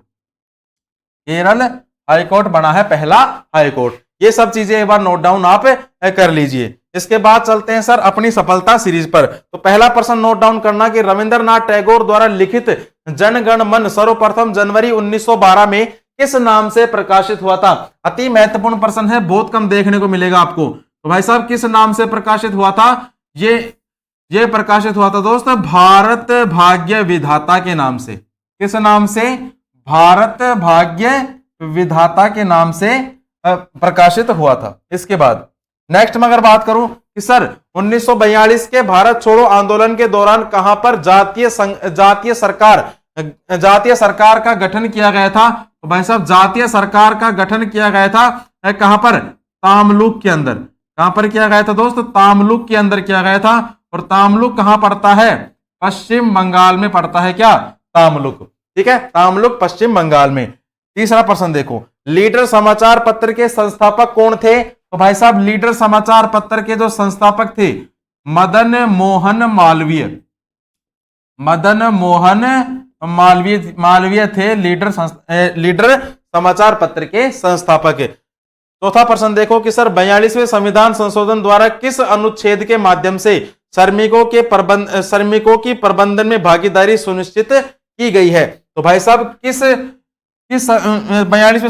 केरल हाईकोर्ट बना है, पहला हाईकोर्ट। ये सब चीजें एक बार नोट डाउन आप कर लीजिए। इसके बाद चलते हैं सर अपनी सफलता सीरीज पर। तो पहला प्रश्न नोट डाउन करना कि रविंद्रनाथ टैगोर द्वारा लिखित जन गण मन सर्वप्रथम जनवरी 1912 में किस नाम से प्रकाशित हुआ था? अति महत्वपूर्ण प्रश्न है, बहुत कम देखने को मिलेगा आपको। तो भाई साहब किस नाम से प्रकाशित हुआ था? ये प्रकाशित हुआ था दोस्त भारत भाग्य विधाता के नाम से। किस नाम से? भारत भाग्य विधाता के नाम से प्रकाशित हुआ था। इसके बाद नेक्स्ट में अगर बात करूं कि सर 1942 के भारत छोड़ो आंदोलन के दौरान कहां पर जातीय सरकार का गठन किया गया था? तो भाई साहब जातीय सरकार का गठन किया गया था कहां पर? तामलुक के अंदर। कहां पर किया गया था दोस्त? तामलुक के अंदर किया गया था। और तामलुक कहां पड़ता है? पश्चिम बंगाल में पड़ता है। क्या? तामलुक, ठीक है, तामलुक पश्चिम बंगाल में। तीसरा प्रश्न देखो, लीडर समाचार पत्र के संस्थापक कौन थे? तो भाई साहब लीडर समाचार पत्र के जो संस्थापक थे मदन मोहन मालवीय। मदन मोहन मालवीय थे लीडर समाचार पत्र के संस्थापक। चौथा प्रश्न देखो कि सर 42वें संविधान संशोधन द्वारा किस अनुच्छेद के माध्यम से श्रमिकों की प्रबंधन में भागीदारी सुनिश्चित की गई है? तो भाई साहब किस 42वें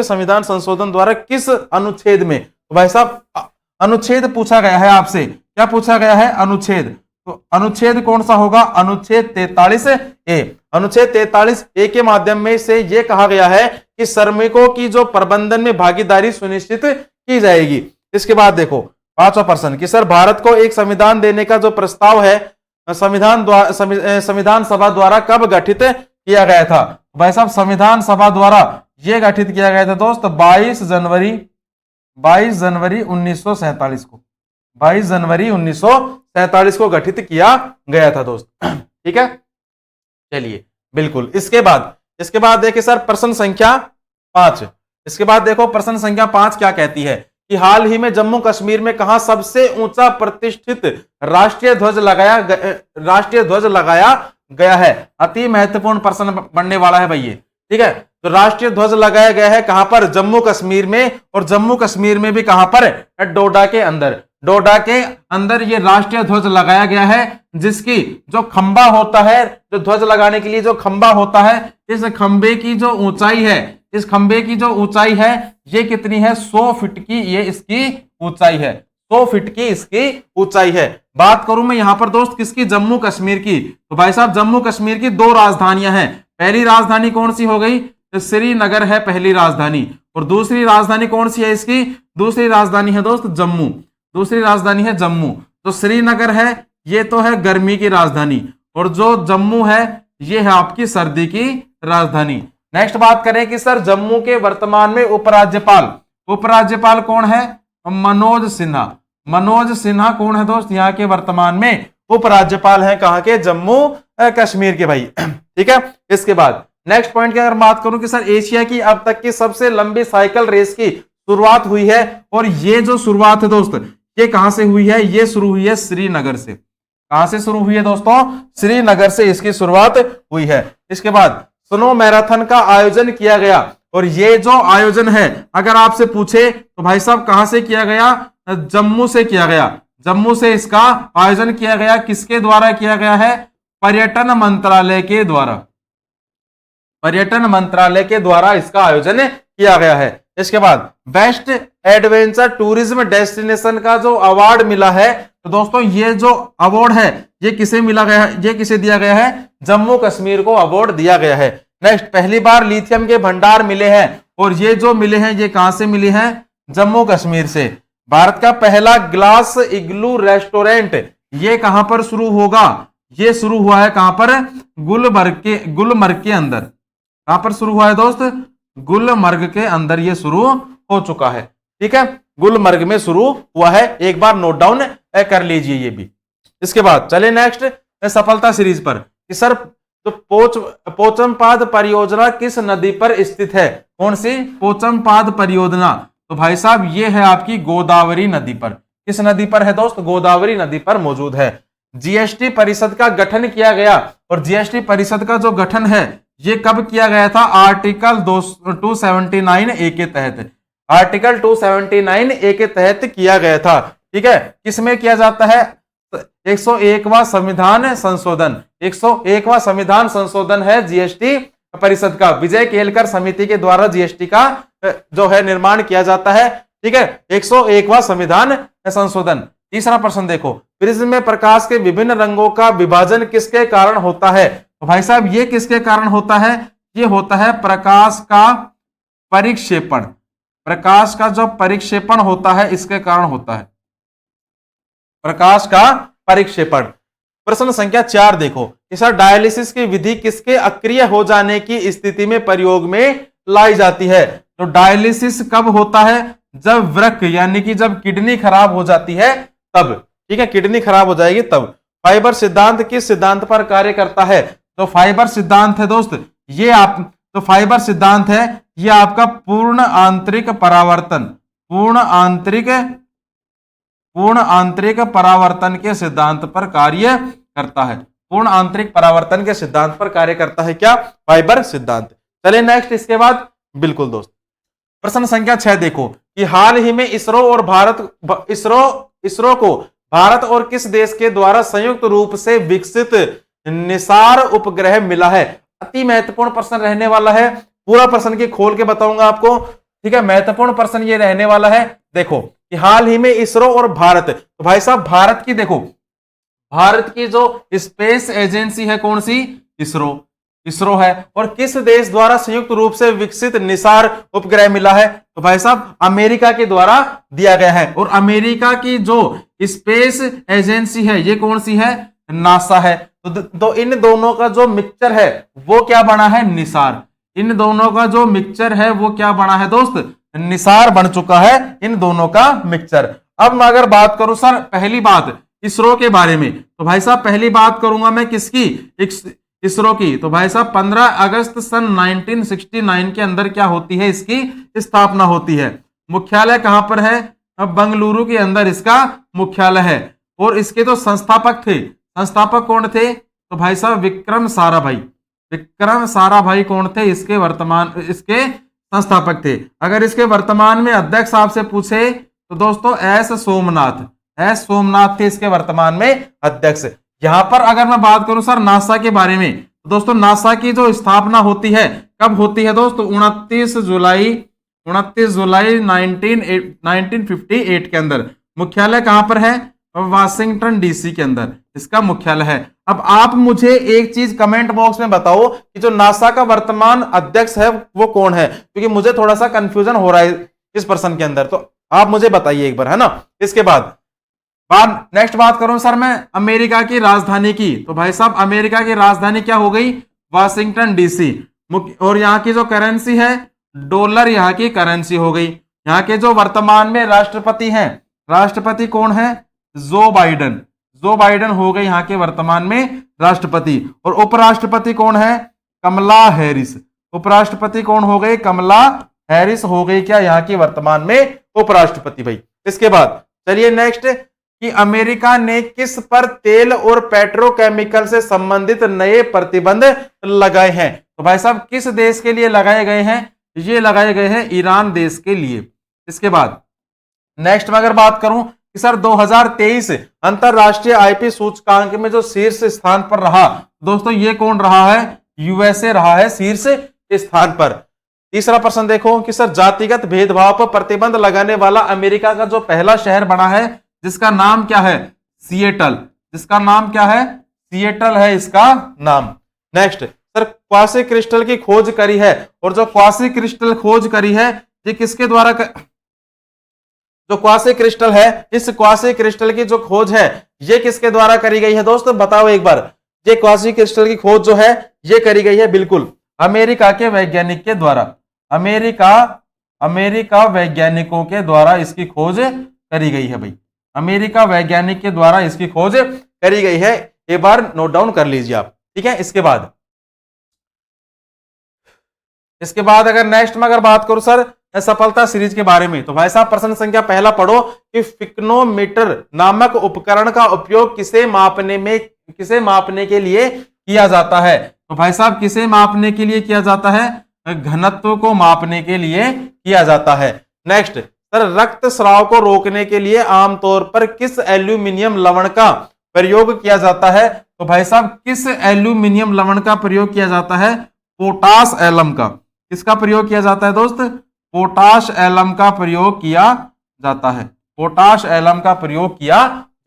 संविधान संशोधन द्वारा किस अनुच्छेद में? तो भाई साहब अनुच्छेद पूछा गया है आपसे। क्या पूछा गया है? अनुच्छेद। तो अनुच्छेद कौन सा होगा? अनुच्छेद 43A। अनुच्छेद 43A के माध्यम में से यह कहा गया है कि श्रमिकों की जो प्रबंधन में भागीदारी सुनिश्चित की जाएगी। इसके बाद देखो पांचवा प्रश्न कि सर भारत को एक संविधान देने का जो प्रस्ताव है संविधान सभा द्वारा कब गठित किया गया था? भाई साहब संविधान सभा द्वारा यह गठित किया गया था दोस्त 22 जनवरी 1947 को। 22 जनवरी 1947 को गठित किया गया था दोस्त, ठीक है। चलिए बिल्कुल। इसके बाद देखिए सर प्रश्न संख्या 5। इसके बाद देखो प्रश्न संख्या 5 क्या कहती है कि हाल ही में जम्मू कश्मीर में कहां सबसे ऊंचा प्रतिष्ठित राष्ट्रीय ध्वज लगाया गया है? अति महत्वपूर्ण प्रश्न बनने वाला है भाई ये, ठीक है। तो राष्ट्रीय ध्वज लगाया गया है कहां पर? जम्मू कश्मीर में। और जम्मू कश्मीर में भी कहां पर? डोडा के अंदर। डोडा के अंदर ये राष्ट्रीय ध्वज लगाया गया है, जिसकी जो खंबा होता है, जो ध्वज लगाने के लिए जो खंबा होता है, इस खंबे की जो ऊंचाई है, ये कितनी है? 100 फीट की ये इसकी ऊंचाई है। 100 फीट की इसकी ऊंचाई है। बात करूं मैं यहां पर दोस्त किसकी? जम्मू कश्मीर की। तो भाई साहब जम्मू कश्मीर की 2 राजधानियां हैं। पहली राजधानी कौन सी हो गई? तो श्रीनगर है पहली राजधानी। और दूसरी राजधानी कौन सी है इसकी? दूसरी राजधानी है दोस्त जम्मू। दूसरी राजधानी है जम्मू। तो श्रीनगर है, ये तो है गर्मी की राजधानी। और जो जम्मू है ये है आपकी सर्दी की राजधानी। नेक्स्ट बात करें कि सर जम्मू के वर्तमान में उपराज्यपाल कौन है? मनोज सिन्हा। मनोज सिन्हा कौन है दोस्त? यहाँ के वर्तमान में उपराज्यपाल हैं, कहाँ के? जम्मू कश्मीर के भाई। ठीक है। इसके बाद नेक्स्ट पॉइंट की अगर बात करूं कि सर एशिया की अब तक की सबसे लंबी साइकिल रेस की शुरुआत हुई है, और ये जो शुरुआत है दोस्त ये कहां से हुई है? ये शुरू हुई है श्रीनगर से। कहां से शुरू हुई है दोस्तों? श्रीनगर से इसकी शुरुआत हुई है। इसके बाद स्नो मैराथन का आयोजन किया गया, और ये जो आयोजन है अगर आपसे पूछे तो भाई साहब कहां से किया गया? जम्मू से किया गया। जम्मू से इसका आयोजन किया गया। किसके द्वारा किया गया है? पर्यटन मंत्रालय के द्वारा। पर्यटन मंत्रालय के द्वारा इसका आयोजन किया गया है। इसके बाद बेस्ट एडवेंचर टूरिज्म डेस्टिनेशन का जो अवार्ड मिला है, तो दोस्तों ये जो अवार्ड है ये किसे मिला गया है? ये किसे दिया गया है? जम्मू कश्मीर को अवार्ड दिया गया है। नेक्स्ट, पहली बार लिथियम के भंडार मिले हैं, और ये जो मिले हैं ये कहां से मिले हैं? जम्मू कश्मीर से। भारत का पहला ग्लास इग्लू रेस्टोरेंट ये कहां पर शुरू होगा? ये शुरू हुआ है कहां पर? गुलमर्ग के अंदर। कहां पर शुरू हुआ है दोस्त? गुलमर्ग के अंदर ये शुरू हो चुका है। ठीक है, गुलमर्ग में शुरू हुआ है, एक बार नोट डाउन कर लीजिए ये भी। इसके बाद चले नेक्स्ट सफलता सीरीज पर कि सर तो पोचमपाद परियोजना किस नदी पर स्थित है? कौन सी पोचमपाद परियोजना? तो भाई साहब ये है आपकी गोदावरी नदी पर। किस नदी पर है दोस्त? गोदावरी नदी पर मौजूद है। जीएसटी परिषद का गठन किया गया, और जीएसटी परिषद का जो गठन है ये कब किया गया था? आर्टिकल 279 ए के तहत। आर्टिकल 279 ए के तहत किया गया था। ठीक है, किसमें किया जाता है? 101वां संविधान संशोधन। 101वां संविधान संशोधन है जीएसटी परिषद का। विजय केलकर समिति के द्वारा जीएसटी का जो है निर्माण किया जाता है। ठीक है, 101वां संविधान संशोधन। तीसरा प्रश्न देखो, प्रिज्म में प्रकाश के विभिन्न रंगों का विभाजन किसके कारण होता है? तो भाई साहब ये किसके कारण होता है? ये होता है प्रकाश का परिक्षेपण। प्रकाश का जो परिक्षेपण होता है इसके कारण होता है, प्रकाश का परिक्षेपण। प्रश्न संख्या 4 देखो कि सर डायलिसिस की विधि किसके अक्रिय हो जाने की स्थिति में प्रयोग में लाई जाती है? तो डायलिसिस कब होता है? जब वृक्क यानी कि जब किडनी खराब हो जाती है तब। ठीक है, किडनी खराब हो जाएगी तब। फाइबर सिद्धांत किस सिद्धांत पर कार्य करता है? तो फाइबर सिद्धांत है दोस्त ये तो फाइबर सिद्धांत है ये आपका पूर्ण आंतरिक परावर्तन, पूर्ण आंतरिक परावर्तन के सिद्धांत पर कार्य करता है। पूर्ण आंतरिक परावर्तन के सिद्धांत पर कार्य करता है क्या? फाइबर सिद्धांत। चलिए नेक्स्ट इसके बाद बिल्कुल दोस्त प्रश्न संख्या 6 देखो कि हाल ही में इसरो को भारत और किस देश के द्वारा संयुक्त रूप से विकसित निसार उपग्रह मिला है? अति महत्वपूर्ण प्रश्न रहने वाला है, पूरा प्रश्न की खोल के बताऊंगा आपको। ठीक है, महत्वपूर्ण प्रश्न ये रहने वाला है। देखो कि हाल ही में इसरो और भारत, तो भाई साहब भारत की देखो, भारत की जो स्पेस एजेंसी है कौन सी? इसरो है। और किस देश द्वारा संयुक्त रूप से विकसित निसार उपग्रह मिला है? तो भाई साहब अमेरिका के द्वारा दिया गया है। और अमेरिका की जो स्पेस एजेंसी है ये कौन सी है? नासा है। तो इन दोनों का जो मिक्सचर है वो क्या बना है? निसार। इन दोनों का जो मिक्सचर है वो क्या बना है दोस्त? निसार बन चुका है इन दोनों का मिक्सचर। अब मैं अगर बात करूं सर पहली बात इसरो के बारे में, तो भाई साहब पहली बात करूंगा मैं किसकी? इसरो की। तो भाई साहब 15 अगस्त सन 1969 के अंदर क्या होती है? इसकी स्थापना होती है। मुख्यालय कहां पर है? अब बंगलुरु के अंदर इसका मुख्यालय है। और इसके तो संस्थापक थे, संस्थापक कौन थे? तो भाई साहब विक्रम साराभाई। विक्रम साराभाई कौन थे? इसके संस्थापक थे। अगर इसके वर्तमान में अध्यक्ष आपसे पूछे तो दोस्तों एस सोमनाथ थे इसके वर्तमान में अध्यक्ष। यहां पर अगर मैं बात करूं सर नासा के बारे में, तो दोस्तों नासा की जो स्थापना होती है कब होती है दोस्तों? 29 जुलाई 1958 के अंदर। मुख्यालय कहां पर है? वाशिंगटन डीसी के अंदर इसका मुख्यालय है। अब आप मुझे एक चीज कमेंट बॉक्स में बताओ कि जो नासा का वर्तमान अध्यक्ष है वो कौन है, क्योंकि मुझे थोड़ा सा कंफ्यूजन हो रहा है इस प्रश्न के अंदर, तो आप मुझे बताइए एक बार, है ना। इसके बाद बात नेक्स्ट बात करूं सर मैं अमेरिका की राजधानी की, तो भाई साहब अमेरिका की राजधानी क्या हो गई, वाशिंगटन डीसी। और यहाँ की जो करेंसी है डॉलर, यहाँ की करेंसी हो गई। यहाँ के जो वर्तमान में राष्ट्रपति हैं, राष्ट्रपति कौन है, जो बाइडन, जो बाइडन हो गए यहाँ के वर्तमान में राष्ट्रपति। और उपराष्ट्रपति कौन है, कमला हैरिस, उपराष्ट्रपति कौन हो गए, कमला हैरिस हो गई क्या यहाँ की वर्तमान में उपराष्ट्रपति भाई। इसके बाद चलिए नेक्स्ट कि अमेरिका ने किस पर तेल और पेट्रोकेमिकल से संबंधित नए प्रतिबंध लगाए हैं, तो भाई साहब किस देश के लिए लगाए गए हैं, ये लगाए गए हैं ईरान देश के लिए। इसके बाद नेक्स्ट में अगर बात करूं कि सर 2023 अंतरराष्ट्रीय आईपी सूचकांक में जो शीर्ष स्थान पर रहा, दोस्तों ये कौन रहा है, यूएसए रहा है शीर्ष स्थान पर। तीसरा प्रश्न देखो कि सर जातिगत भेदभाव पर प्रतिबंध लगाने वाला अमेरिका का जो पहला शहर बना है, जिसका नाम क्या है, सिएटल, जिसका नाम क्या है, सिएटल है इसका नाम। नेक्स्ट सर क्वासी क्रिस्टल की खोज करी है, और जो क्वासी क्रिस्टल खोज करी है ये किसके द्वारा जो क्वासी क्रिस्टल है, इस क्वासी क्रिस्टल की जो खोज है ये किसके द्वारा करी गई है दोस्तों, बताओ एक बार। ये क्वासी क्रिस्टल की खोज जो है ये करी गई है बिल्कुल अमेरिका के वैज्ञानिक के द्वारा, अमेरिका वैज्ञानिकों के द्वारा इसकी खोज करी गई है भाई, अमेरिका वैज्ञानिक के द्वारा इसकी खोज करी गई है, एक बार नोट डाउन कर लीजिए आप, ठीक है। इसके बाद अगर नेक्स्ट में अगर बात करूं सर सफलता सीरीज के बारे में, तो भाई साहब प्रश्न संख्या पहला पढ़ो कि फिक्नोमीटर नामक उपकरण का उपयोग किसे मापने के लिए किया जाता है, तो भाई साहब किसे मापने के लिए किया जाता है, घनत्व को मापने के लिए किया जाता है। नेक्स्ट सर रक्त स्राव को रोकने के लिए आमतौर पर किस एल्यूमिनियम लवण का प्रयोग किया जाता है, तो भाई साहब किस एल्यूमिनियम लवण का प्रयोग किया जाता है, पोटाश एलम का। किसका प्रयोग किया जाता है दोस्त, पोटाश एलम का प्रयोग किया जाता है, पोटाश एलम का प्रयोग किया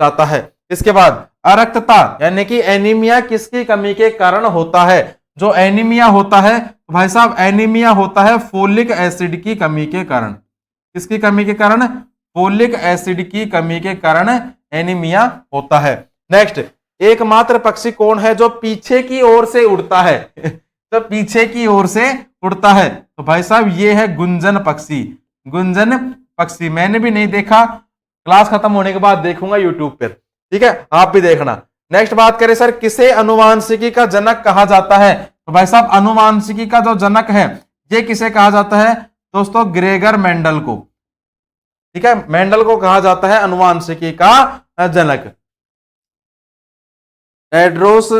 जाता है। इसके बाद अरक्तता यानी कि एनीमिया किसकी कमी के कारण होता है, जो एनीमिया होता है तो भाई साहब एनीमिया होता है फोलिक एसिड की कमी के कारण। किसकी कमी के कारण, फोलिक एसिड की कमी के कारण एनीमिया होता है। नेक्स्ट एकमात्र पक्षी कौन है जो पीछे की ओर से उड़ता है तो पीछे की ओर से उड़ता है, तो भाई साहब ये है गुंजन पक्षी, गुंजन पक्षी। मैंने भी नहीं देखा, क्लास खत्म होने के बाद देखूंगा यूट्यूब पर, ठीक है, आप भी देखना। नेक्स्ट बात करें सर किसे अनुवांशिकी का जनक कहा जाता है, तो भाई साहब अनुवांशिकी का जो जनक है ये किसे कहा जाता है दोस्तों, ग्रेगर मेंडल को, ठीक है, मेंडल को कहा जाता है अनुवांशिकी का जनक। टेड्रोस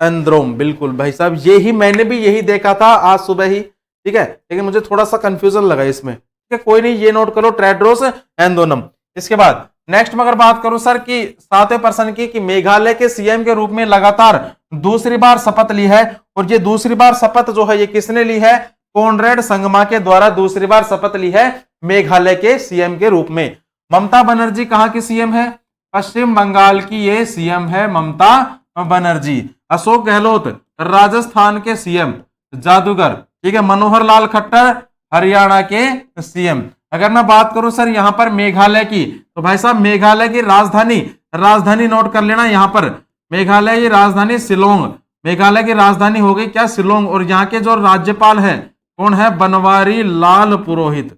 एंड्रोम, बिल्कुल भाई साहब यही मैंने भी यही देखा था आज सुबह ही, ठीक है, लेकिन मुझे थोड़ा सा कंफ्यूजन लगा इसमें, ठीक है, कोई नहीं, ये नोट करो टेड्रोस एंड्रोनम। इसके बाद नेक्स्ट में अगर बात करूं सर कि 7वें प्रश्न की कि मेघालय के सीएम के रूप में लगातार दूसरी बार शपथ ली है, और ये दूसरी बार शपथ जो है ये किसने ली है, कॉनरेड संगमा के द्वारा दूसरी बार शपथ ली है मेघालय के सीएम के रूप में। ममता बनर्जी कहां की सीएम है, पश्चिम बंगाल की ये सीएम है ममता बनर्जी। अशोक गहलोत राजस्थान के सीएम, जादूगर, ठीक है। मनोहर लाल खट्टर हरियाणा के सीएम। अगर मैं बात करूं सर यहां पर मेघालय की, तो भाई साहब मेघालय की राजधानी नोट कर लेना, यहां पर मेघालय की राजधानी शिलोंग, मेघालय की राजधानी हो गई क्या, शिलोंग। और यहाँ के जो राज्यपाल है कौन है, बनवारी लाल पुरोहित।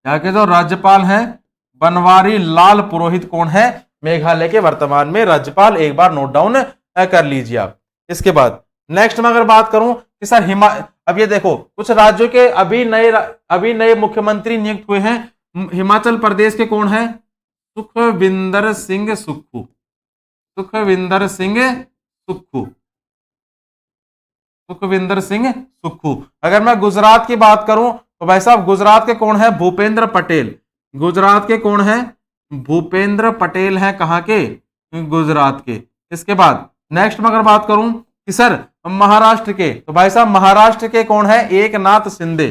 यहाँ के जो राज्यपाल हैं बनवारी लाल पुरोहित कौन है, मेघालय के वर्तमान में राज्यपाल, एक बार नोट डाउन कर लीजिए आप। इसके बाद नेक्स्ट में अगर बात करूं कि सर अब ये देखो कुछ राज्यों के अभी नए मुख्यमंत्री नियुक्त हुए हैं। हिमाचल प्रदेश के कौन है, सुखविंदर सिंह सुक्खू, सुखविंदर सिंह सुक्खू, सुखविंदर सिंह सुक्खू। अगर मैं गुजरात की बात करूं तो भाई साहब गुजरात के कौन है, भूपेंद्र पटेल। गुजरात के कौन है, भूपेंद्र पटेल हैं, कहां के, गुजरात के। इसके बाद नेक्स्ट में अगर बात करूं कि सर महाराष्ट्र के, तो भाई साहब महाराष्ट्र के कौन है, एकनाथ शिंदे।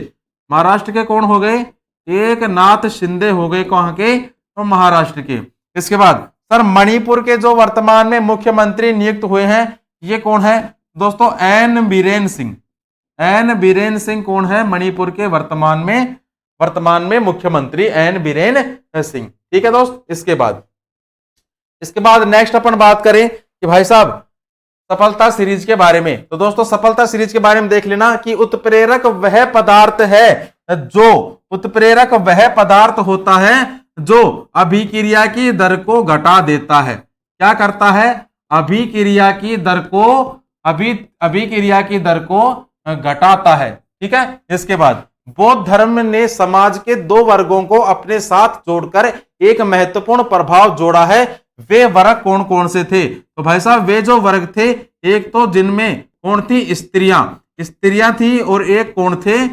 महाराष्ट्र के कौन हो गए, एकनाथ शिंदे हो गए, कहां के, तो महाराष्ट्र के। इसके बाद सर मणिपुर के जो वर्तमान में मुख्यमंत्री नियुक्त हुए हैं ये कौन है दोस्तों, एन बीरेन सिंह। एन बीरेन सिंह कौन है, मणिपुर के वर्तमान में मुख्यमंत्री एन बीरेन सिंह, ठीक है दोस्त। इसके बाद इसके बाद नेक्स्ट अपन बात करें कि भाई साहब सफलता सीरीज के बारे में। तो दोस्तों सफलता सीरीज के बारे में देख लेना कि उत्प्रेरक वह पदार्थ है जो उत्प्रेरक वह पदार्थ होता है जो अभिक्रिया की दर को घटा देता है। क्या करता है? अभिक्रिया की दर को अभिक्रिया की दर को घटाता है। ठीक है। इसके बाद बौद्ध धर्म ने समाज के दो वर्गों को अपने साथ जोड़कर एक महत्वपूर्ण प्रभाव जोड़ा है। वे वर्ग कौन कौन से थे? तो भाई साहब वे जो वर्ग थे, एक तो जिनमें कौन थी? स्त्रियां थी, और एक कौन थे?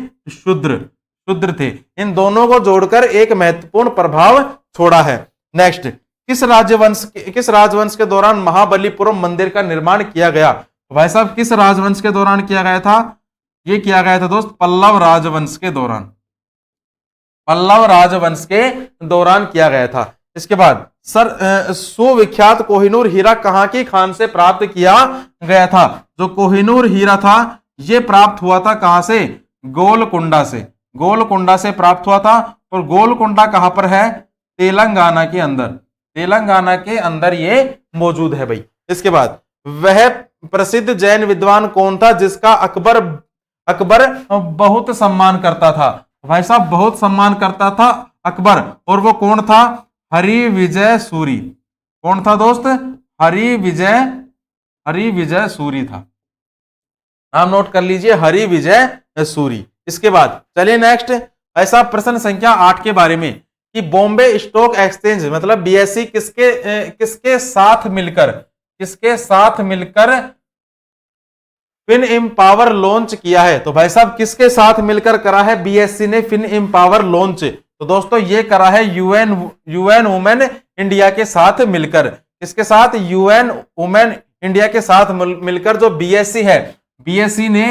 शूद्र थे। इन दोनों को जोड़कर एक महत्वपूर्ण प्रभाव छोड़ा है। नेक्स्ट, किस राजवंश के दौरान महाबलीपुरम मंदिर का निर्माण किया गया? तो भाई साहब किस राजवंश के दौरान किया गया था? ये किया गया था दोस्त पल्लव राजवंश के दौरान। पल्लव राजवंश के दौरान किया गया था। इसके बाद सुविख्यात कोहिनूर हीरा कहां की खान से प्राप्त किया गया था? जो कोहिनूर हीरा था यह प्राप्त हुआ था कहां से? गोलकुंडा से। गोलकुंडा से प्राप्त हुआ था। और गोलकुंडा कहां पर है? तेलंगाना के अंदर। तेलंगाना के अंदर ये मौजूद है भाई। इसके बाद वह प्रसिद्ध जैन विद्वान कौन था जिसका अकबर बहुत सम्मान करता था? भाई साहब बहुत सम्मान करता था अकबर, और वो कौन था? हरिविजय सूरी। कौन था दोस्त? हरिविजय सूरी था। नाम नोट कर लीजिए, हरिविजय सूरी। इसके बाद चलिए नेक्स्ट, ऐसा प्रश्न संख्या 8 के बारे में कि बॉम्बे स्टॉक एक्सचेंज मतलब बीएसई किसके साथ मिलकर फिन एम्पावर लॉन्च किया है? तो भाई साहब किसके साथ मिलकर करा है बीएसई ने फिन एम्पावर लॉन्च? तो दोस्तों ये करा है यूएन वुमेन इंडिया के साथ मिलकर। किसके साथ? यूएन वुमेन इंडिया के साथ मिलकर जो बीएसई है, बीएसई ने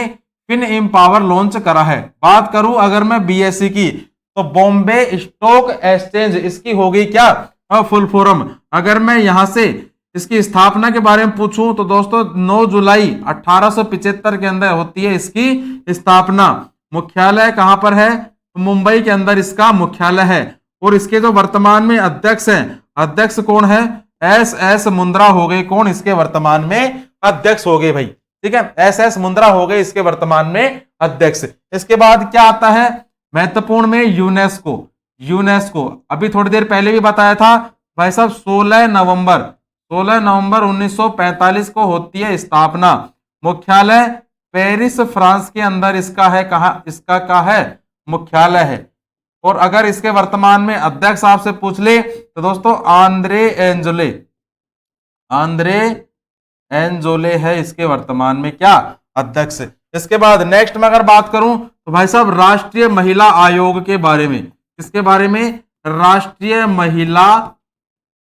फिन एम्पावर लॉन्च करा है। बात करूं अगर मैं बीएसई की, तो बॉम्बे स्टॉक एक्सचेंज इसकी हो गई क्या? Full form. अगर मैं यहां से इसकी स्थापना के बारे में पूछूं तो दोस्तों 9 जुलाई 1875 के अंदर होती है इसकी स्थापना। मुख्यालय कहां पर है? मुंबई के अंदर इसका मुख्यालय है। और इसके जो वर्तमान में अध्यक्ष हैं, अध्यक्ष कौन है? एस मुंद्रा हो गए। कौन इसके वर्तमान में अध्यक्ष हो गए भाई? ठीक है, एस मुंद्रा हो गए इसके वर्तमान में अध्यक्ष। इसके बाद क्या आता है महत्वपूर्ण में? यूनेस्को अभी थोड़ी देर पहले भी बताया था भाई साहब। 16 नवंबर 1945 को होती है स्थापना। मुख्यालय पेरिस फ्रांस के अंदर इसका है। इसका है मुख्यालय है। और अगर इसके वर्तमान में अध्यक्ष आपसे पूछ ले तो दोस्तों आंद्रे एंजोले है इसके वर्तमान में क्या? अध्यक्ष। इसके बाद नेक्स्ट में अगर बात करूं तो भाई साहब राष्ट्रीय महिला आयोग के बारे में। किसके बारे में? राष्ट्रीय महिला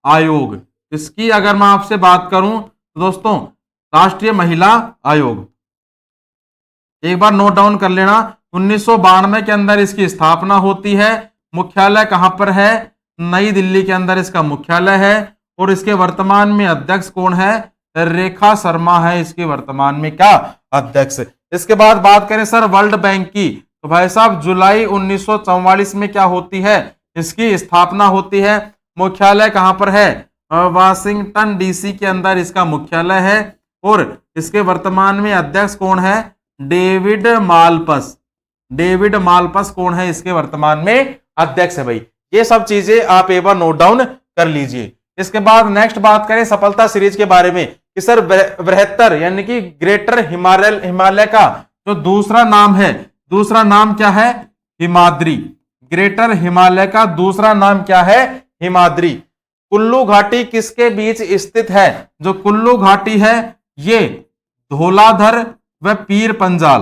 आयोग। इसकी अगर मैं आपसे बात करूं तो दोस्तों राष्ट्रीय महिला आयोग एक बार नोट डाउन कर लेना। 1992 के अंदर इसकी स्थापना होती है। मुख्यालय कहां पर है? नई दिल्ली के अंदर इसका मुख्यालय है। और इसके वर्तमान में अध्यक्ष कौन है? रेखा शर्मा है इसके वर्तमान में क्या? अध्यक्ष। इसके बाद बात करें सर वर्ल्ड बैंक की, तो भाई साहब जुलाई 1944 में क्या होती है? इसकी स्थापना होती है। मुख्यालय कहां पर है? वाशिंगटन डीसी के अंदर इसका मुख्यालय है। और इसके वर्तमान में अध्यक्ष कौन है? डेविड मालपस कौन है इसके वर्तमान में अध्यक्ष है भाई। ये सब चीजें आप एक बार नोट डाउन कर लीजिए। इसके बाद नेक्स्ट बात करें सफलता सीरीज के बारे में कि सर बृहत्तर यानी कि ग्रेटर हिमालय का जो दूसरा नाम है, दूसरा नाम क्या है? हिमाद्री। ग्रेटर हिमालय का दूसरा नाम क्या है? हिमाद्री। कुल्लू घाटी किसके बीच स्थित है? जो कुल्लू घाटी है ये धौलाधर व पीर पंजाल,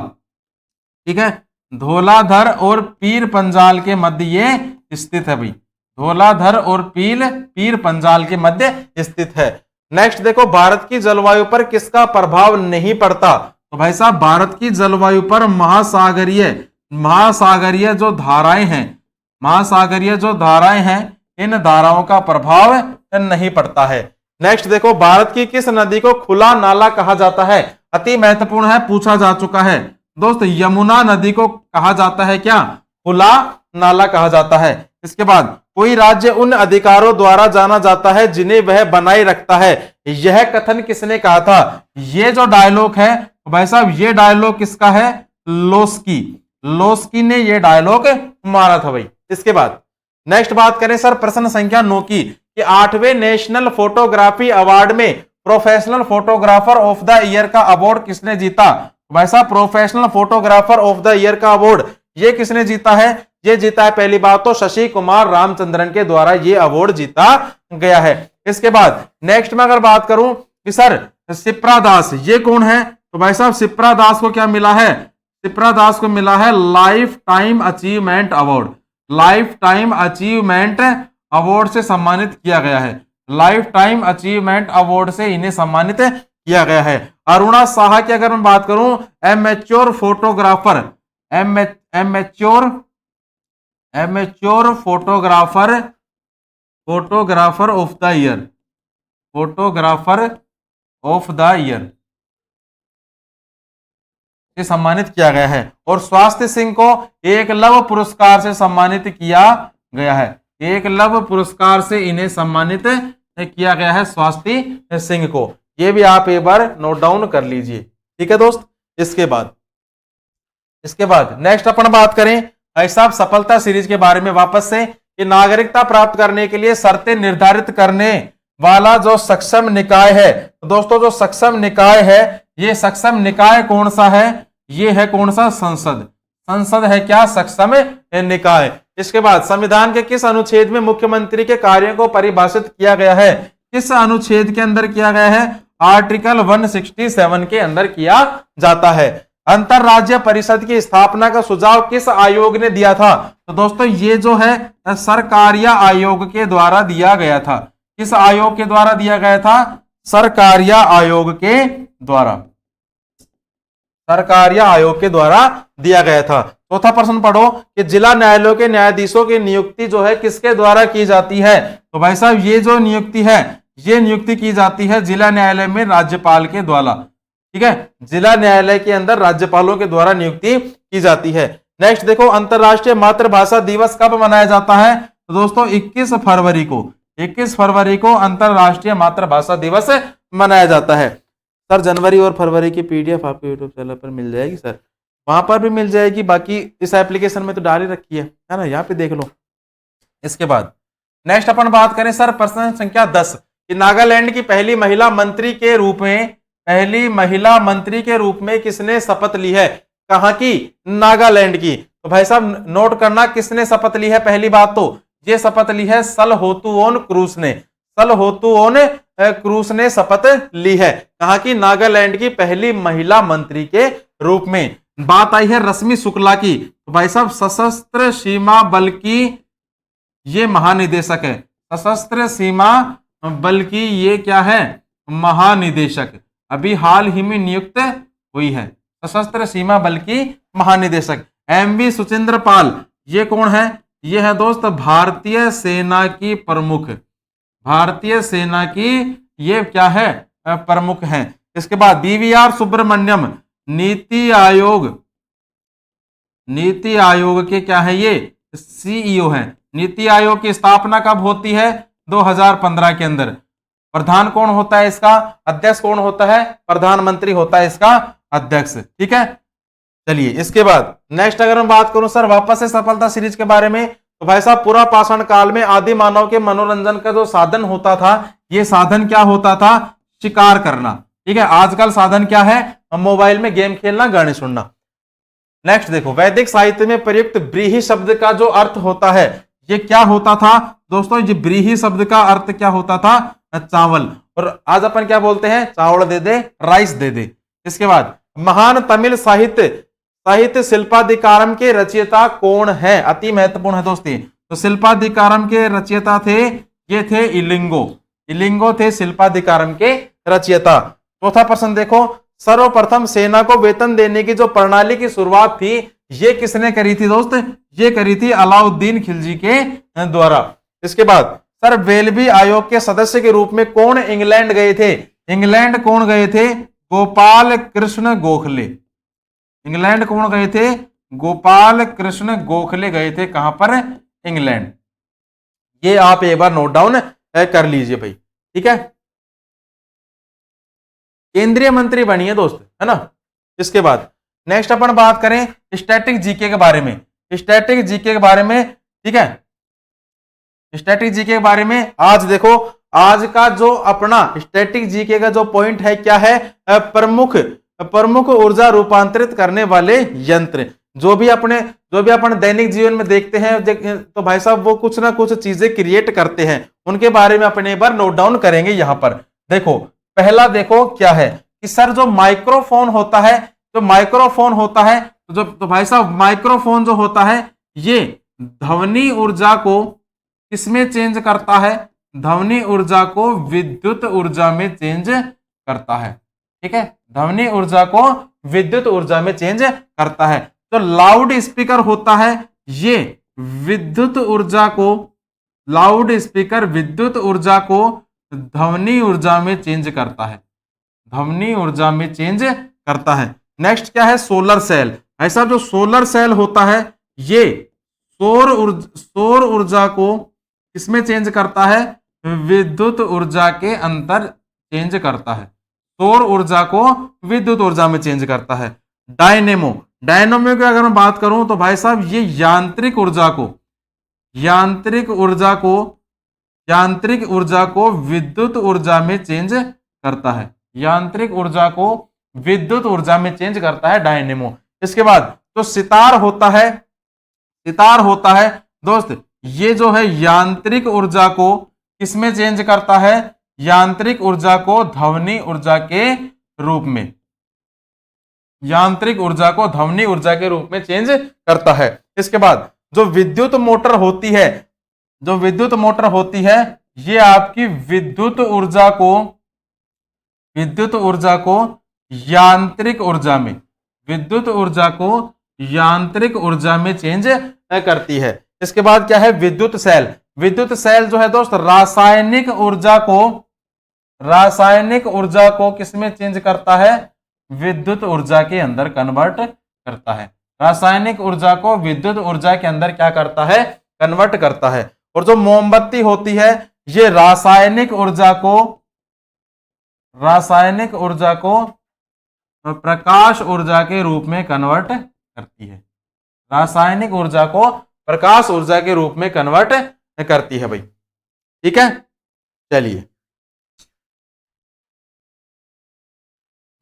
ठीक है, धौलाधर और पीर पंजाल के मध्य ये स्थित है भाई। धौलाधर और पीर पंजाल के मध्य स्थित है। नेक्स्ट देखो भारत की जलवायु पर किसका प्रभाव नहीं पड़ता? तो भाई साहब भारत की जलवायु पर महासागरीय जो धाराएं हैं इन धाराओं का प्रभाव नहीं पड़ता है। नेक्स्ट देखो भारत की किस नदी को खुला नाला कहा जाता है? अति महत्वपूर्ण है, पूछा जा चुका है दोस्त। यमुना नदी को कहा जाता है क्या? खुला नाला कहा जाता है। इसके बाद कोई राज्य उन अधिकारों द्वारा जाना जाता है जिन्हें वह बनाए रखता है। यह कथन किसने कहा था? ये जो डायलॉग है भाई साहब, ये डायलॉग किसका है? लोस्की। लोस्की ने ये डायलॉग मारा था भाई। इसके बाद नेक्स्ट बात करें सर प्रश्न संख्या 9 की, कि 8वें नेशनल फोटोग्राफी अवार्ड में professional photographer of the year का अवार्ड किसने जीता? भाई साहब professional photographer of the year का अवार्ड ये किसने जीता है? ये जीता है पहली बात तो शशि कुमार रामचंद्रन के द्वारा ये अवार्ड जीता गया है। इसके बाद नेक्स्ट में अगर बात करूं कि सर शिप्रा दास ये कौन है? तो भाई साहब शिप्रा दास को क्या मिला है? शिप्रा दास को मिला है life time achievement award. Life time achievement award से सम्मानित किया गया है। लाइफ टाइम अचीवमेंट अवार्ड से इन्हें सम्मानित किया गया है। अरुणा साहा की अगर मैं बात करूं, amateur photographer, amateur photographer of the year, photographer of the year से सम्मानित किया गया है। और स्वास्थ्य सिंह को एकलव्य पुरस्कार से सम्मानित किया गया है। एकलव्य पुरस्कार से इन्हें सम्मानित किया गया है स्वास्थ्य सिंह को। ये भी आप एक बार नोट डाउन कर लीजिए, ठीक है दोस्त। इसके बाद नेक्स्ट अपन बात करें भाई साहब सफलता सीरीज के बारे में वापस से, कि नागरिकता प्राप्त करने के लिए शर्तें निर्धारित करने वाला जो सक्षम निकाय है। तो दोस्तों जो सक्षम निकाय है, ये सक्षम निकाय कौन सा है? ये है कौन सा? संसद। संसद है क्या? सक्षम निकाय। इसके बाद संविधान के किस अनुच्छेद में मुख्यमंत्री के कार्यों को परिभाषित किया गया है? किस अनुच्छेद के अंदर किया गया है? आर्टिकल 167 के अंदर किया जाता है। अंतरराज्य परिषद की स्थापना का सुझाव किस आयोग ने दिया था? तो दोस्तों ये जो है सरकारिया आयोग के द्वारा दिया गया था। किस आयोग के द्वारा दिया गया था? सरकारिया आयोग के द्वारा, सरकारिया आयोग के द्वारा दिया गया था। चौथा प्रश्न पढ़ो कि जिला न्यायालयों के न्यायाधीशों की नियुक्ति जो है किसके द्वारा की जाती है? तो भाई साहब ये जो नियुक्ति है, ये नियुक्ति की जाती है जिला न्यायालय में राज्यपाल के द्वारा, ठीक है। जिला न्यायालय के अंदर राज्यपालों के द्वारा नियुक्ति की जाती है। नेक्स्ट देखो अंतरराष्ट्रीय मातृभाषा दिवस कब मनाया जाता है? तो दोस्तों 21 फरवरी को, 21 फरवरी को अंतरराष्ट्रीय मातृभाषा दिवस मनाया जाता है। सर जनवरी और फरवरी की पीडीएफ आपके यूट्यूब चैनल पर मिल जाएगी सर, वहां पर भी मिल जाएगी, बाकी इस एप्लीकेशन में तो डाल ही रखी है ना, यहाँ पे देख लो। इसके बाद नेक्स्ट अपन बात करें सर प्रश्न संख्या 10 कि नागालैंड की पहली महिला मंत्री के रूप में, पहली महिला मंत्री के रूप में किसने शपथ ली है? कहाँ की? नागालैंड की। तो भाई साहब नोट करना किसने शपथ ली है? पहली बात तो ये शपथ ली है सलहोतुओन क्रूस ने, सलहोतुओन क्रूस ने शपथ ली है। कहाँ की? नागालैंड की पहली महिला मंत्री के रूप में। बात आई है रश्मि शुक्ला की, तो भाई साहब सशस्त्र सीमा बल की ये महानिदेशक है, सशस्त्र सीमा बल की ये क्या है? महानिदेशक, अभी हाल ही में नियुक्त हुई है, सशस्त्र सीमा बल की महानिदेशक। एमवी सुचिंद्र पाल ये कौन है? ये है दोस्त भारतीय सेना की प्रमुख, भारतीय सेना की ये क्या है? प्रमुख हैं। इसके बाद बीवीआर सुब्रमण्यम नीति आयोग, नीति आयोग के क्या है? ये सीईओ हैं। नीति आयोग की स्थापना कब होती है? 2015 के अंदर। प्रधान कौन होता है इसका? अध्यक्ष कौन होता है? प्रधानमंत्री होता है इसका अध्यक्ष, ठीक है। चलिए इसके बाद नेक्स्ट अगर मैं बात करूं सर वापस से सफलता सीरीज के बारे में, तो भाई साहब पूरा पाषाण काल में आदि मानव के मनोरंजन का जो साधन होता था, ये साधन क्या होता था? शिकार करना, ठीक है। आजकल साधन क्या है? मोबाइल में गेम खेलना, गाने सुनना। नेक्स्ट देखो वैदिक साहित्य में प्रयुक्त ब्रीही शब्द का जो अर्थ होता है ये क्या होता था? दोस्तों ये ब्रीही शब्द का अर्थ क्या होता था? चावल। और आज अपन क्या बोलते हैं? चावल दे दे, राइस दे दे। इसके बाद महान तमिल साहित्य शिल्पाधिकारम के रचयिता कौन है? अति महत्वपूर्ण है दोस्ती। तो शिल्पाधिकारम के रचयिता थे, ये थे इलिंगो, इलिंगो थे शिल्पाधिकारम के रचयिता। चौथा प्रश्न देखो सर्वप्रथम सेना को वेतन देने की जो प्रणाली की शुरुआत थी ये किसने करी थी दोस्त? ये करी थी अलाउद्दीन खिलजी के द्वारा। इसके बाद सर वेलबी आयोग के सदस्य के रूप में कौन इंग्लैंड गए थे? इंग्लैंड कौन गए थे? गोपाल कृष्ण गोखले। इंग्लैंड कौन गए थे? गोपाल कृष्ण गोखले गए थे। कहां पर? इंग्लैंड। ये आप एक बार नोट डाउन कर लीजिए भाई, ठीक है। केंद्रीय मंत्री बनी है दोस्त, है ना। इसके बाद नेक्स्ट अपन बात करें स्टैटिक जीके के बारे में, स्टैटिक जीके के बारे में, ठीक है। स्टैटिक जीके के बारे में आज देखो, आज का जो अपना स्टैटिक जीके का जो पॉइंट है क्या है, प्रमुख ऊर्जा रूपांतरित करने वाले यंत्र। जो भी अपन दैनिक जीवन में देखते हैं तो भाई साहब वो कुछ ना कुछ चीजें क्रिएट करते हैं, उनके बारे में अपन एक बार नोट डाउन करेंगे। यहां पर देखो, पहला देखो क्या है कि सर जो माइक्रोफोन होता है, जो माइक्रोफोन होता है, तो भाई साहब माइक्रोफोन जो होता है ये ध्वनि ऊर्जा को किसमें चेंज करता है, ध्वनि ऊर्जा को विद्युत ऊर्जा में चेंज करता है, ठीक है। ध्वनि ऊर्जा को विद्युत ऊर्जा में चेंज करता है। तो लाउड स्पीकर होता है ये विद्युत ऊर्जा को, लाउड स्पीकर विद्युत ऊर्जा को ध्वनि ऊर्जा में चेंज करता है, ध्वनि ऊर्जा में चेंज करता है। नेक्स्ट क्या है, सोलर सेल। ऐसा जो सोलर सेल होता है ये सौर ऊर्जा को किसमें चेंज करता है, विद्युत ऊर्जा के अंदर चेंज करता है, सौर ऊर्जा को विद्युत ऊर्जा में चेंज करता है। डायनेमो, डायनेमो की अगर मैं बात करूं तो भाई साहब ये यांत्रिक ऊर्जा को विद्युत ऊर्जा में चेंज करता है, यांत्रिक ऊर्जा को विद्युत ऊर्जा में चेंज करता है डायनेमो। इसके बाद तो सितार होता है दोस्त, ये जो है यांत्रिक ऊर्जा को किसमें चेंज करता है, यांत्रिक ऊर्जा को ध्वनि ऊर्जा के रूप में, यांत्रिक ऊर्जा को ध्वनि ऊर्जा के रूप में चेंज करता है। इसके बाद जो विद्युत मोटर होती है, ये आपकी विद्युत ऊर्जा को यांत्रिक ऊर्जा में चेंज करती है। इसके बाद क्या है, विद्युत सेल जो है दोस्त रासायनिक ऊर्जा को किसमें चेंज करता है, विद्युत ऊर्जा के अंदर कन्वर्ट करता है, रासायनिक ऊर्जा को विद्युत ऊर्जा के अंदर क्या करता है, कन्वर्ट करता है। और जो मोमबत्ती होती है ये रासायनिक ऊर्जा को प्रकाश ऊर्जा के रूप में कन्वर्ट करती है, रासायनिक ऊर्जा को प्रकाश ऊर्जा के रूप में कन्वर्ट करती है भाई, ठीक है। चलिए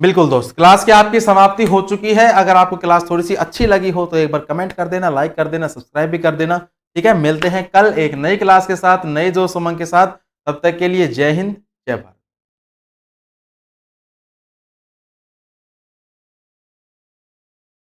बिल्कुल दोस्त, क्लास की आपकी समाप्ति हो चुकी है। अगर आपको क्लास थोड़ी सी अच्छी लगी हो तो एक बार कमेंट कर देना, लाइक कर देना, सब्सक्राइब भी कर देना, ठीक है। मिलते हैं कल एक नई क्लास के साथ, नए जोश उमंग के साथ। तब तक के लिए जय हिंद, जय भारत।